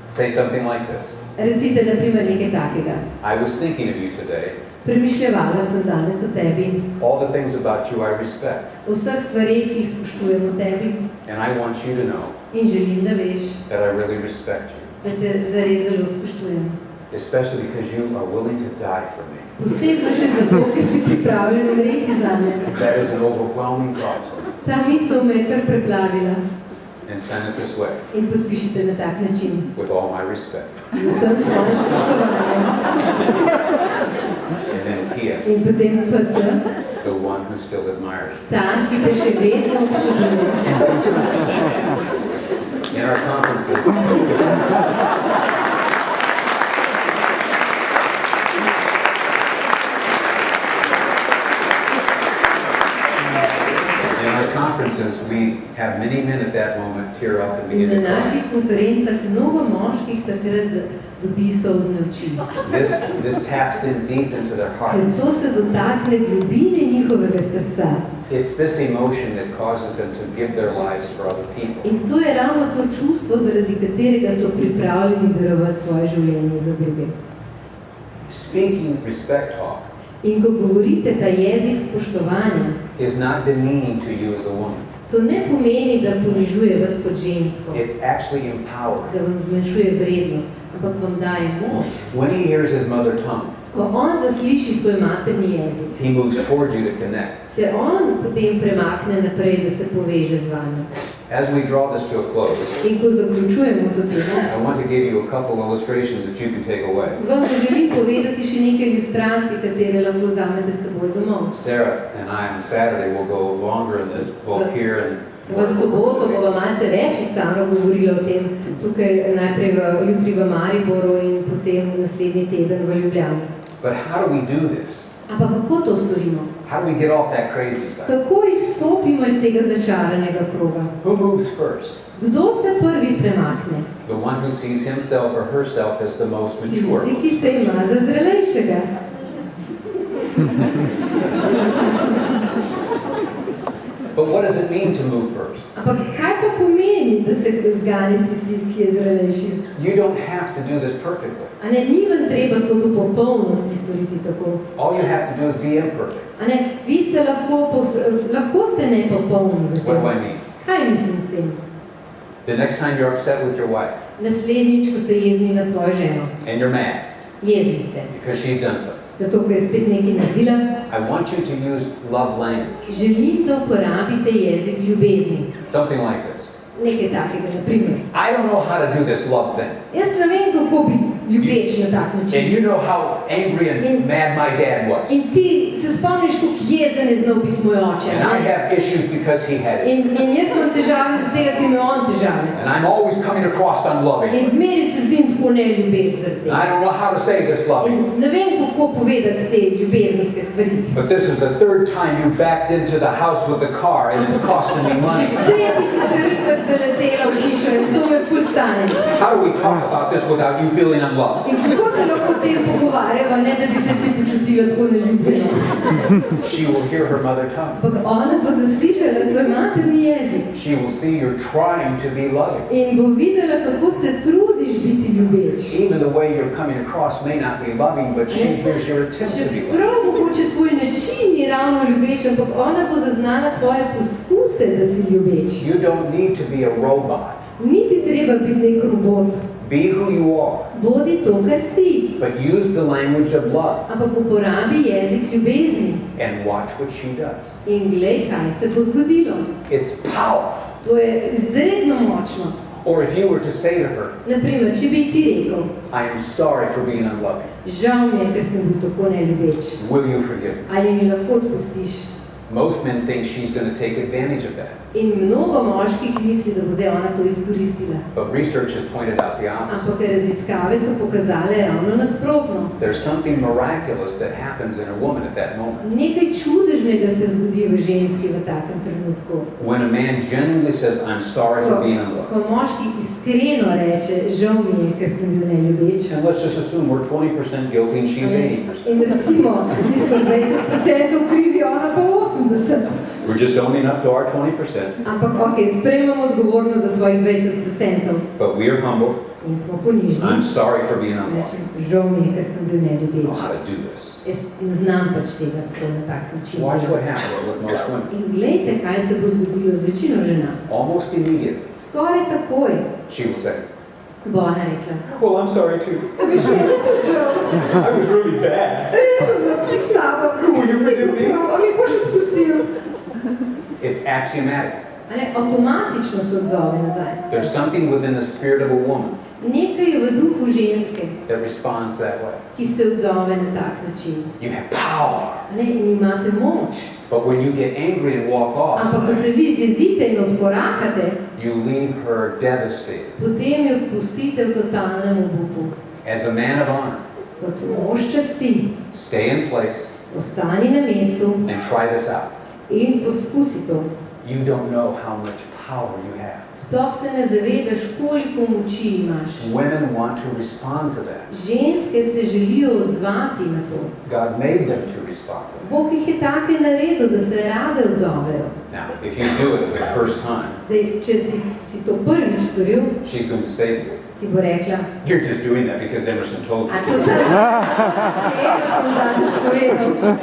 Say something like this. Recite, na primer, nekaj takega. I was thinking of you today. Premišljevala sem danes o tebi, All the things about you I respect. o vseh stvareh, ki jih spoštujem o tebi, And I want you to know in želim, da veš, that I really respect you. da te zares zelo spoštujem. Especially because you are willing to die for me. Posebno še zato, ker si pripravljen umreti zame. That is an overwhelming thought. Ta misel me je kar preplavila. And sign it this way, In podpišite na tak način. with all my respect. Z vsem svojim spoštovanjem. And then P.S. In potem PS, The one who still admires you. ta, ki te še vedno občuduje. In our conferences, we have many men at that moment tear up and In begin na to cry. naših konferencah mnogo moških takrat dobi solzne oči. This taps in deep into their Ker hearts. to se dotakne globine njihovega srca. It's this emotion that causes them to give their lives for other people. In to je ravno to čustvo, zaradi katerega so pripravljeni darovati svoje življenje za druge. Speaking respect talk In ko govorite ta jezik spoštovanja, is not demeaning to you as a woman. to ne pomeni, da ponižuje vas kot žensko, It's actually empowering. da vam zmanjšuje vrednost, ampak vam daje moč. When he hears his mother tongue, Ko on zasliši svoj materni jezik, he moves towards you to connect. se on potem premakne naprej, da se poveže z vami. As we draw this to a close, In ko zaključujemo to temo, I want to give you a couple illustrations that you can take away. vam želim povedati še nekaj ilustracij, katere lahko vzamete s seboj domov. Sarah and I on Saturday will go longer in this, both here and V soboto bova malce več sama govorila o tem, tukaj najprej jutri v Mariboru in potem naslednji teden v Ljubljani. But how do we do this? Ampak kako to storimo? How do we get off that crazy side? Kako izstopimo iz tega začaranega kroga? Who moves first? Kdo se prvi premakne? The one who sees himself or herself as the most mature. Tisti, ki se ima za zrelejšega. But what does it mean to move first? Ampak kaj pa pomeni, da se zgani tisti, ki je zrelejši? You don't have to do this perfectly. A ne, ni vam treba to do popolnosti storiti tako. All you have to do is be imperfect. A ne, vi ste lahko ste nepopolni v What do I tem. mean? Kaj mislim s tem? The next time you're upset with your wife Naslednjič, ko ste jezni na svojo ženo, and you're mad jezni ste, because she's done something, zato ker je spet nekaj naredila. I want you to use love language. Želim, da uporabite jezik ljubezni. Something like this. Nekaj takega, na primer. I don't know how to do this love thing. Jaz ne vem, kako bi ljubeč na tak način. And you know how angry and mad my dad was. In ti se spomniš, kako jezen je znal biti moj oče. And I have issues because he had it. In jaz imam težave zaradi tega, ker ima on težave. And I'm always coming across unloving. In zmeri se zdim tako neljubeč zaradi tega. I don't know how to say this loving. In ne vem, kako povedati te ljubezenske stvari. But this is the third time you backed into the house with the car and it's costing me money. Tretji si se rikrat zaletela v hišo in to me ful stane. How do we talk about this without you feeling unloved? In kako se lahko o tem pogovarjava, ne da bi se ti počutila tako neljubljeno? She will hear her mother tongue. Ampak ona bo zaslišala svoj materni jezik. She will see you're trying to be loving. In bo videla, kako se trudiš biti ljubeč. Even the way you're coming across may not be loving, but she hears your attempt to be loving. Prav mogoče tvoj način ni ravno ljubeč, ampak ona bo zaznala tvoje poskuse, da si ljubeč. You don't need to be a robot. Niti treba biti nek robot. Be who you are. Bodi to, kar si. But use the language of love. Ampak uporabi jezik ljubezni. And watch what she does. In glej, kaj se bo zgodilo. It's powerful. To je izredno močno. Or if you were to say to her, Naprimer, če bi ti rekel, I am sorry for being unloving. žal mi je, ker sem bil tako neljubeč. Will you forgive me? Ali mi lahko odpustiš? Most men think she's going to take advantage of that. In mnogo moških misli, da bo zdaj ona to izkoristila. But research has pointed out the opposite. Ampak raziskave so pokazale ravno nasprotno. There's something miraculous that happens in a woman at that moment. Nekaj čudežnega se zgodi v ženski v takem trenutku. When a man genuinely says, I'm sorry for being unloved. Ko moški iskreno reče, žal mi je, ker sem bil neljubeč. And let's just assume we're 20% guilty and she's 80%. In recimo, mi smo 20% krivi, ona pa 80%. We're just owning up to our 20%. Ampak sprejmemo odgovornost za svojih 20%. But we are humble. In smo ponižni. I'm sorry for being unloved. Rečem, žal mi je, ker sem bil I neljubeč. know how to do this. Jaz ne znam pač tega tako na tak način. Watch what happens with most women. In glejte, kaj se bo zgodilo z večino žena. Almost immediately, Skoraj takoj she will say, bo ona rekla, well, I'm sorry too. veš, meni je to žal. I was really bad. Res sem bila ti slaba. Will you forgive me? A mi boš odpustil? It's axiomatic. A ne, avtomatično se odzove nazaj. There's something within the spirit of a woman Nekaj je v duhu ženske, that responds that way. ki se odzove na tak način. You have power. A ne, in imate moč. But when you get angry and walk Ampak ko off, se vi zjezite in odkorakate, you leave her devastated. potem jo pustite v totalnem obupu. As a man of honor, Kot mož časti, stay in place ostani na mestu and try this out. in poskusi to. You don't know how much power you have. Sploh se ne zavedaš, koliko moči imaš. Women want to respond to that. Ženske se želijo odzvati na to. God made them to respond. Bog jih je take naredil, da se rade odzovejo. Now, if you do it for the first time, Zdaj, če si to prvič storil, she's going to say to you, ti bo rekla, you're just doing that because Emerson told a you. to sem zadnjič povedal.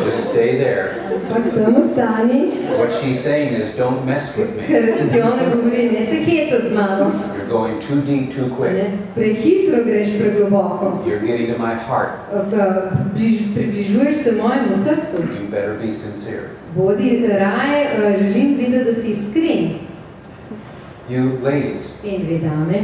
Just stay there. Ampak tam ostani, What she's saying is, don't mess with me. ker ti ona govori, ne se hecati z mano. You're going too deep, too quick. Ne, prehitro greš pregloboko. You're getting to my heart. Približuješ se mojemu srcu. You better be sincere. Bodi raje, želim videti, da si iskren. You ladies, In ve dame,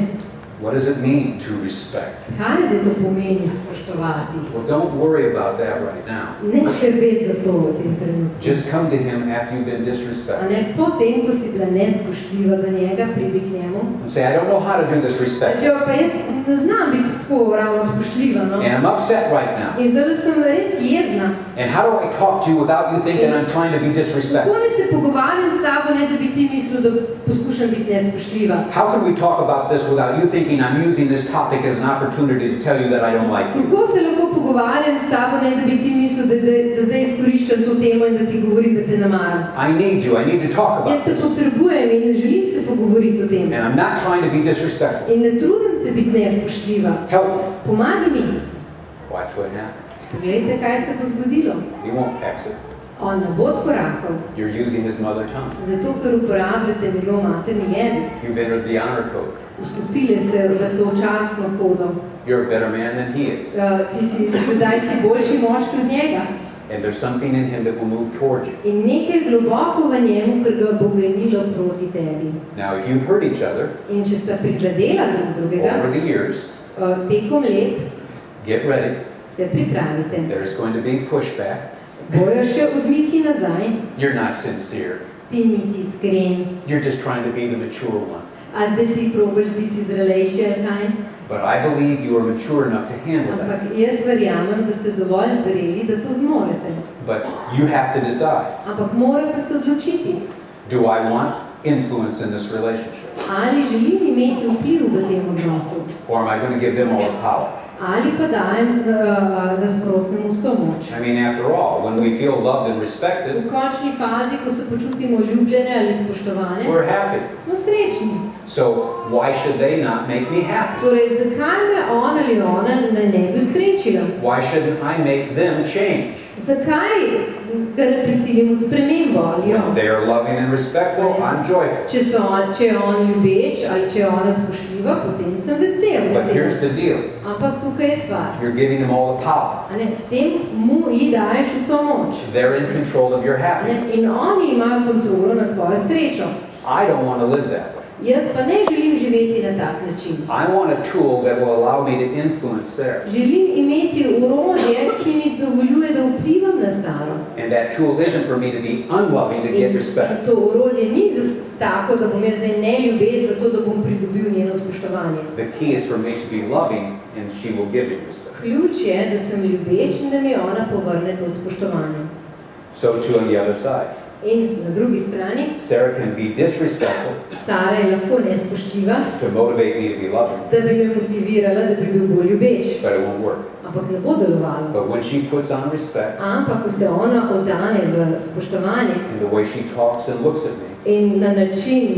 what does it mean to respect? kaj zdaj to pomeni spoštovati? Well, don't worry about that right now. Ne skrbeti za to v tem trenutku. Just come to him after you've been A disrespected. ne, potem, ko si bila nespoštljiva do njega, pridi k njemu. And say, I don't know how to do this respect. Reče, pa jaz ne znam biti tako ravno spoštljiva, no. And I'm upset right now. In zdaj sem res jezna. And how do I talk to you without you thinking I'm trying to be disrespectful? Kako ne se pogovarjam s tabo, ne da bi ti mislil, da poskušam biti nespoštljiva? How can we talk about this without you thinking I'm using this topic as an opportunity to tell you that I don't like you? Kako se lahko pogovarjam s tabo, ne da bi ti mislil, da zdaj izkoriščam to temo in da ti govorim, da te namaram? I need you. I need to talk Jaz about te this. potrebujem in ne želim se pogovoriti o tem. And I'm not trying to be disrespectful. In ne trudim se biti nespoštljiva. Help me. Pomagaj mi. Watch what happens. Poglejte, kaj se bo zgodilo. He won't exit. On ne bo odkorakal, You're using his mother tongue. zato ker uporabljate njegov materni jezik. You've entered the honor code. Vstopili ste v to častno kodo. You're a better man than he is. Sedaj si boljši moški od njega. And there's something in him that will move towards you. In nekaj globoko v njemu, ker ga bo ganilo proti tebi. Now, if you've hurt each other In če sta prizadela drugega, over the years, tekom let, get ready. se pripravite. There's going to be pushback. Bojo še odmiki nazaj, You're not sincere. ti nisi iskren, You're just trying to be the mature one. a zdaj ti probaš biti zrelejši ali kaj. But I believe you are mature enough to handle that. Ampak jaz verjamem, da ste dovolj zreli, da to zmorete. But you have to decide, Ampak morate se odločiti, do I want influence in this relationship? ali želim imeti vpliv v tem odnosu, Or am I going to give them all the power? ali pa dajem nasprotnemu vso moč. I mean, after all, when we feel loved and V respected, končni fazi, ko se počutimo ljubljene ali spoštovane, we're happy. smo srečni. So why should they not make me happy? Torej, zakaj me on ali ona ne bi usrečila? Why shouldn't I make them change? Zakaj ga ne prisilimo spremembo ali When on? they are loving and respectful, I'm joyful. Če je on ljubeč ali če je ona spoštljiva, potem sem But here's vesel. the deal. Ampak tukaj je stvar. You're giving them all the power. A ne, s tem ji daješ vso moč. They're in control of your A ne, happiness. in oni imajo kontrolo nad tvojo srečo. I don't want to live that way. Jaz pa ne želim živeti na tak način. I want a tool that will allow me to influence Sarah. Želim imeti orodje, ki mi dovoljuje, da vplivam na Saro. And that tool isn't for me to be unloving to get In respect. to orodje ni tako, da bom jaz zdaj neljubeč, zato da bom pridobil njeno spoštovanje. The key is for me to be loving and she will give me respect. Ključ je, da sem ljubeč in da mi ona povrne to spoštovanje. So too on the other side. In na drugi strani, Sarah can be disrespectful Sara je lahko nespoštljiva, to motivate me to be loving, da bi me motivirala, da bi bil bolj ljubeč. but it won't work. Ampak ne bo delovalo. But when she puts on respect Ampak, ko se ona oddane v spoštovanje and the way she talks and looks at me, in na način,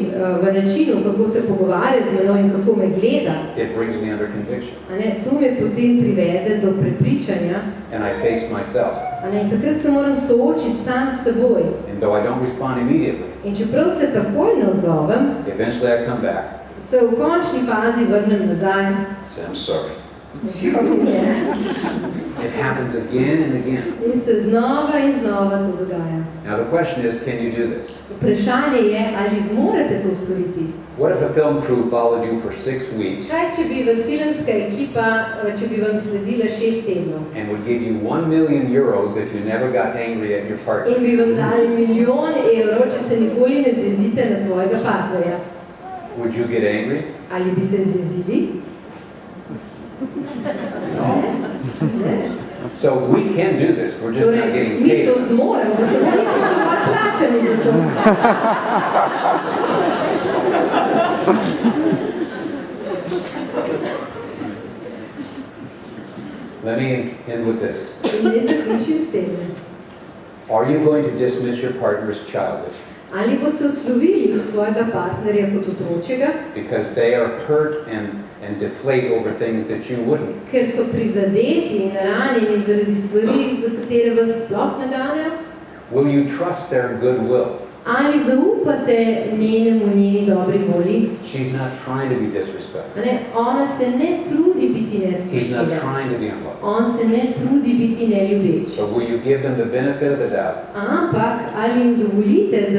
v načinu, kako se pogovarja z menoj in kako me gleda, it brings me under conviction. a ne, to me potem privede do prepričanja, And I face myself. a ne, in takrat se moram soočiti sam s seboj. And though I don't respond immediately, In čeprav se takoj ne odzovem, eventually I come back se v končni fazi vrnem nazaj. and say, I'm sorry. Žal mi je. It happens again and again. In se znova in znova to dogaja. Now the question is, can you do this? Vprašanje je, ali zmorete to storiti. What if a film crew followed you for 6 weeks Kaj, če bi vas filmska ekipa, če bi vam sledila 6 tednov and would give you €1 million if you never got angry at your partner? in bi vam dali €1.000.000, če se nikoli ne zezite na svojega partnerja? Would you get angry? Ali bi se zezili? Ne. So we can do this. We're just not Torej, getting mi paid. to zmoremo, samo nismo dovolj plačani za to. Let me end with this. In naj zaključim s tem. Are you going to dismiss your partner as childish Ali boste odslovili svojega partnerja kot otročega, because they are hurt and deflate over things that you wouldn't? ker so prizadeti in ranjeni zaradi stvari, za katere vas sploh ne ganejo? Will you trust their goodwill? Ali zaupate njeni dobri volji? She's not trying to be disrespectful. A ne, ona se ne trudi biti He's not nespoštljiva. trying to be unloving. On se ne trudi biti neljubeč. But will you give them the benefit of the doubt Ampak, ali jim dovolite,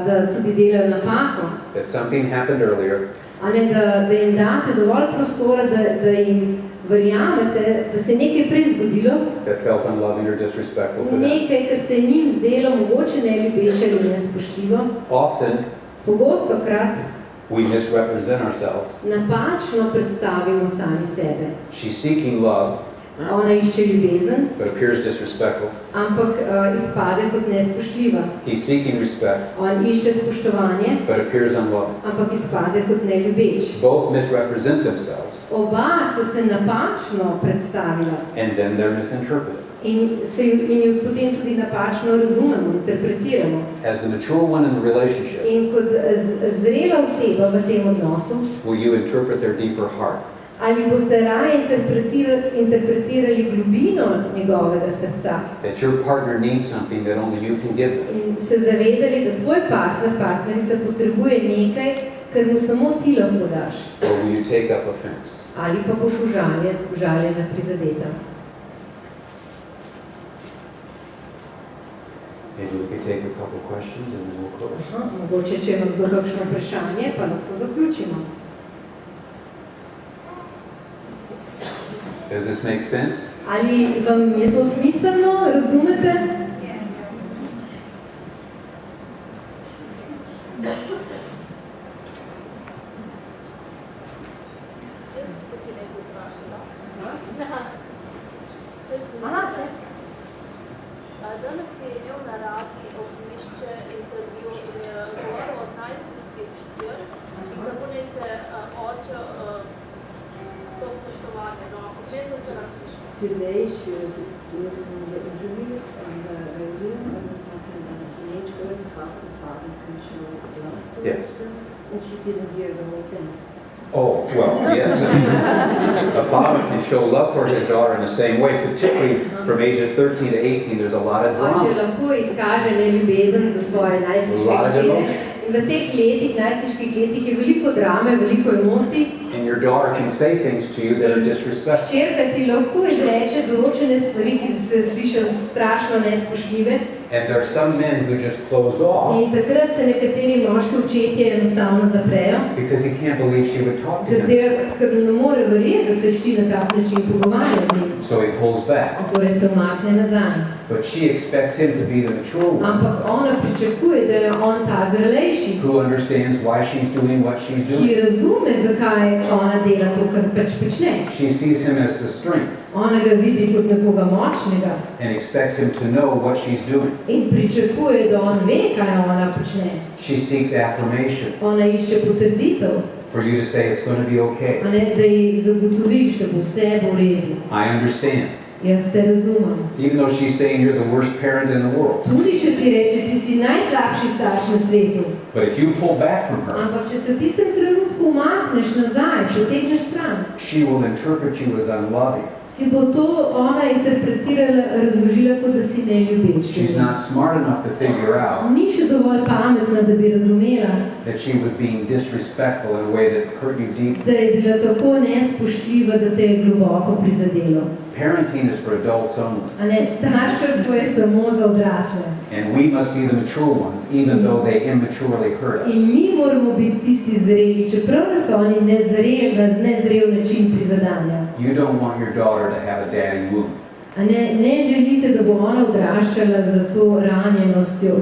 da tudi delajo napako? that something happened earlier A ne, da jim date dovolj prostora, da jim verjamete, da se je nekaj prej zgodilo, that felt unloving or disrespectful to them? nekaj, kar se je njim zdelo mogoče neljubeče ali nespoštljivo. Often Pogostokrat we misrepresent ourselves. napačno predstavimo sami sebe. She's seeking love, Ona išče ljubezen, but appears disrespectful. ampak izpade kot nespoštljiva. He's seeking respect, On išče spoštovanje, but appears unloving. ampak izpade kot neljubeč. Both misrepresent themselves, Oba sta se napačno predstavila and then they're misinterpreted. in jo potem tudi napačno razumemo, interpretiramo. As the mature one in the relationship, In kot zrela oseba v tem odnosu, will you interpret their deeper heart? ali boste raje interpretirali globino njegovega srca That your partner needs something that only you can give them? in se zavedali, da tvoj partner, partnerica potrebuje nekaj, ker mu samo ti lahko daš. Or will you take up offense? Ali pa boš užaljena prizadeta. Maybe we could take a couple questions and then we'll close. Mogoče, če ima kdo kakšno vprašanje, pa lahko zaključimo. Does this make sense? Ali vam je to smiselno, razumete? Danes je imel na radi ognjišče intervju in je govoril od najstniški četvr in kako ne se oče to spoštovanje. No, obvezno se različno. Today she was listening to the interview on the radio and we're talking about teenage girls, how the father can show love towards them, and she didn't hear the whole thing. Oh, well, yes. A father can show love for his daughter in the same way, particularly from ages 13 to 18, there's a lot of drama. Oče lahko izkaže neljubezen do svoje najstniške hčere. In v teh letih, najstniških letih, je veliko drame, veliko emocij. And your daughter can say things to you that are disrespectful. Hčerka ti lahko izreče določene stvari, ki se slišijo strašno nespoštljive. And there are some men who just closed off. In takrat se nekateri moški očetje enostavno zaprejo. Because he can't believe she would talk to him. Zato, ker ne more verjeti, da se hči na tak način pogovarja z njim. So he pulls back. Torej se umakne nazaj. But she expects him to be the mature one. Ampak ona pričakuje, da je on ta zrelejši. Who understands why she's doing what she's Ki doing. razume, zakaj ona dela to, kar pač počne. She sees him as the strength. Ona ga vidi kot nekoga močnega. And expects him to know what she's doing. In pričakuje, da on ve, kaj ona počne. She seeks affirmation. Ona išče potrditev. For you to say it's going to be okay. A ne, da ji zagotoviš, da bo vse v redu. I understand. Jaz te razumem. Even though she's saying you're the worst parent in the world. Tudi, če ti reče, ti si najslabši starš na svetu. But if you pull back from her, Ampak, če se v tistem trenutku umakneš nazaj, potegneš stran, she will interpret you as unloving. si bo to ona interpretirala, razložila, kot da si neljubeč. She's not smart enough to figure out Ni še dovolj pametna, da bi razumela, that she was being disrespectful in a way that hurt you deeply. da je bila tako nespoštljiva, da te je globoko prizadelo. Parenting is for adults only. A ne, starševstvo je samo za odrasle. And we must be the mature ones, even though they immaturely hurt us. In mi moramo biti tisti zreli, čeprav nas oni nezrel način prizadanja. You don't want your daughter to have a daddy wound. A ne želite, da bo ona odraščala za to ranjenostjo,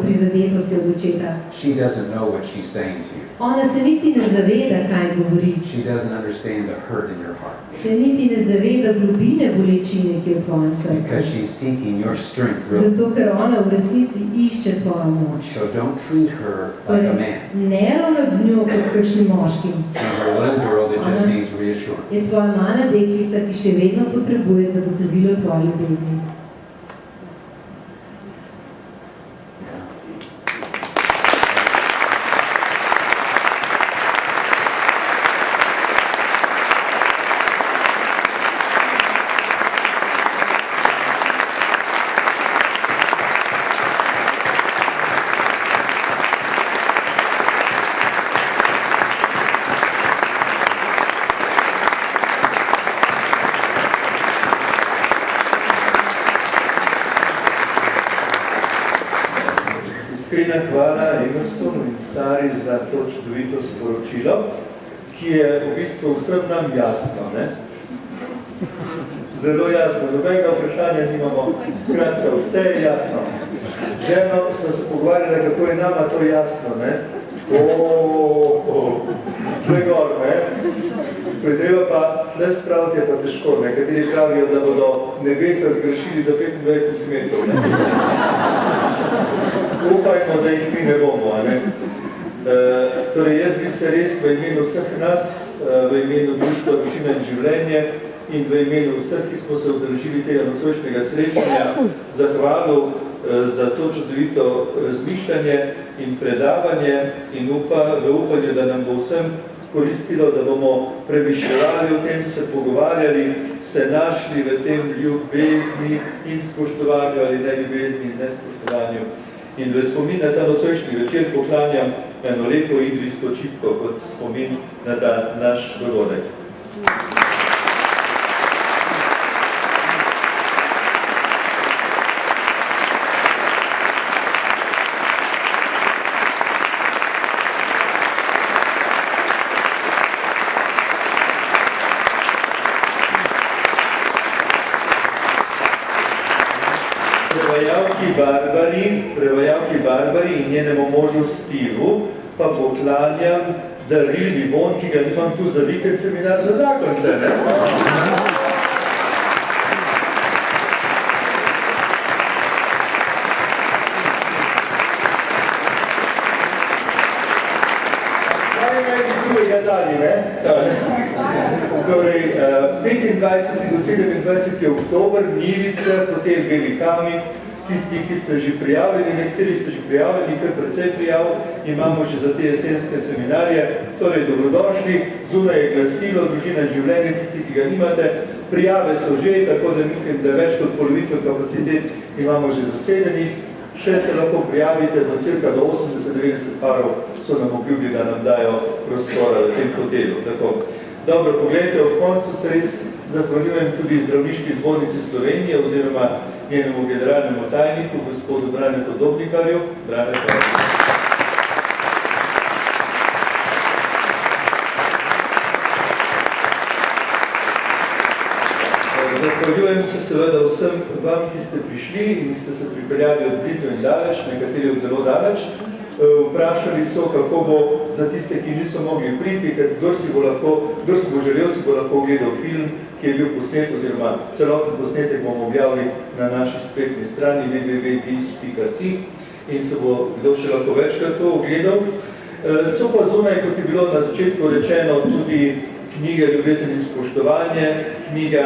prizadetostjo od očeta. She doesn't know what she's saying to you. Ona se niti ne zaveda, kaj govori. She doesn't understand the hurt in your heart. Se niti ne zaveda globine bolečine, ki je v tvojem Because srcu. she's seeking your strength, really. Zato, ker ona v resnici išče tvojo moč. So don't treat her like a man. Ne ravnati z njo kot s kakšnim moškim. She's a little girl that just needs reassurance. Je tvoja mala deklica, ki še vedno potrebuje zagotovilo tvoje ljubezni. Iskrena hvala Eggerichsu in Sari za to čudovito sporočilo, ki je v bistvu vsem nam jasno. Ne? Zelo jasno, nobenega vprašanja nimamo, skratka, vse je jasno. Ženo smo se pogovarjali, kako je nama to jasno. Ne? To je gor, ne? Ko je treba pa tle spraviti, je pa težko. Nekateri pravijo, da bodo nebesa zgrešili za 25 cm. Ne? Upajmo, da jih mi ne bomo. Ne? Torej, jaz bi se res v imenu vseh nas, v imenu društva Družina in življenje in v imenu vseh, ki smo se udeležili tega nocojšnjega srečanja, zahvalil za to čudovito razmišljanje in predavanje in v upanju, da nam bo vsem koristilo, da bomo premišljali o tem, se pogovarjali, se našli v tem ljubezni in spoštovanju ali ne ljubezni in nespoštovanju. In v spomin na ta nocojšnji večer poklanjam eno lepo idrijsko čipko kot spomin na ta naš dogodek. Prevajalki Barbari in njenemu možu Stevu pa poklanjam darilni bon, ki ga nimam tu za vikend seminar za zakonce, ne? Kaj naj bi drugega dali, ne? Torej, 25. do 27. oktober, Njivica, hotel Beli Kamnik, tisti, ki ste že prijavljeni, nekateri ste že prijavljeni, kar precej prijav, imamo že za te jesenske seminarje, torej dobrodošli, zunaj je glasilo, družina in življenje, tisti, ki ga nimate, prijave so že, tako da mislim, da več kot polovico kapacitet imamo že zasedenih, še se lahko prijavite, do cirka do 80-90 parov so nam obljubili, da nam dajo prostora v tem hotelu. Tako, dobro, pogledajte, ob koncu se res zahvaljujem tudi Zdravniški zbornici Slovenije oziroma njenemu generalnemu tajniku, gospodu Branetu Dobnikarju. Zahvaljujem se seveda vsem vam, ki ste prišli in ste se pripeljali od blizu in daleč, nekateri od zelo daleč. Vprašali so, kako bo za tiste, ki niso mogli priti, ker kdor si bo želel, si bo lahko gledal film, ki je bil posnet, oziroma celoten posnetek bomo objavili na naši spletni strani www.dis.si in se bo kdo še lahko večkrat to ogledal. So pa zunaj, kot je bilo na začetku rečeno, tudi knjige Ljubezen in spoštovanje, knjiga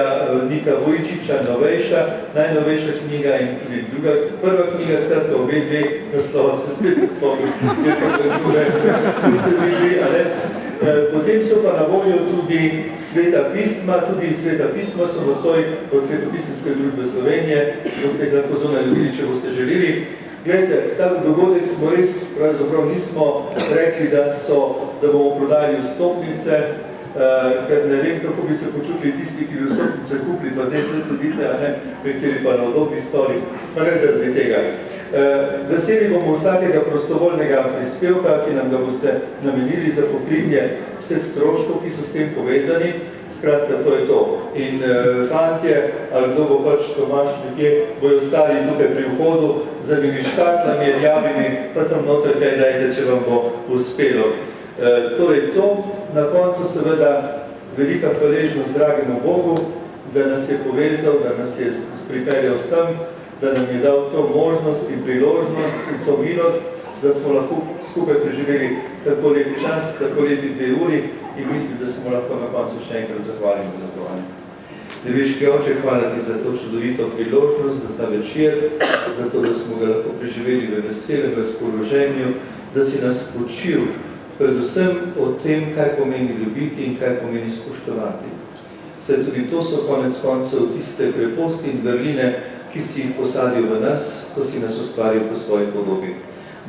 Nika Vujčiča, novejša, najnovejša knjiga in tudi druga, prva knjiga, skratka obe dve naslova, se spet ne spomnim, je to prezune, ko ste bili, ali? Potem so pa na voljo tudi sveta pisma, tudi sveta pisma so nocoj od Svetopisemske družbe Slovenije, boste lahko zunaj dobili, če boste želeli. Glejte, ta dogodek smo res, pravzaprav nismo rekli, da bomo prodali vstopnice, ker ne vem, kako bi se počutili tisti, ki bi vstopnice kupili, pa zdaj tle sedite, a ne, nekateri pa na udobnih stolih, pa ne zaradi tega. Veseli bomo vsakega prostovoljnega prispevka, ki nam ga boste namenili za pokrivanje vseh stroškov, ki so s tem povezani. Skratka, to je to. In fantje, ali kdo bo pač Tomaš nekje, bojo ostali tukaj pri vhodu, z enimi škatlami, rjavimi, pa tam noter kaj dajte, če vam bo uspelo. Torej to, na koncu seveda velika hvaležnost dragemu Bogu, da nas je povezal, da nas je pripeljal sem, da nam je dal to možnost in priložnost in to milost, da smo lahko skupaj preživeli tako lep čas, tako lepi 2 uri in mislim, da smo lahko na koncu še enkrat zahvalimo za to. Nebeški Oče, hvala ti za to čudovito priložnost, za ta večer, za to, da smo ga lahko preživeli v veselem razpoloženju, da si nas počil predvsem o tem, kaj pomeni ljubiti in kaj pomeni spoštovati. Saj tudi to so konec koncev tiste kreposti in vrline, ki si jih posadil v nas, ko si nas ustvaril po svoji podobi.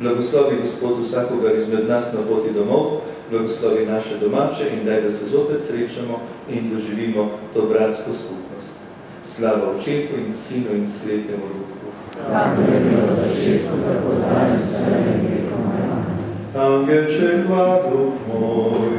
Blagoslovi Gospod vsakogar izmed nas na poti domov, blagoslovi naše domače in daj, da se zopet srečamo in doživimo to bratsko skupnost. Slava Očetu in Sinu in Svetemu Duhu. Tako je bilo v začetku, tako zdaj in vse in vekom. Angelček, varuh moj,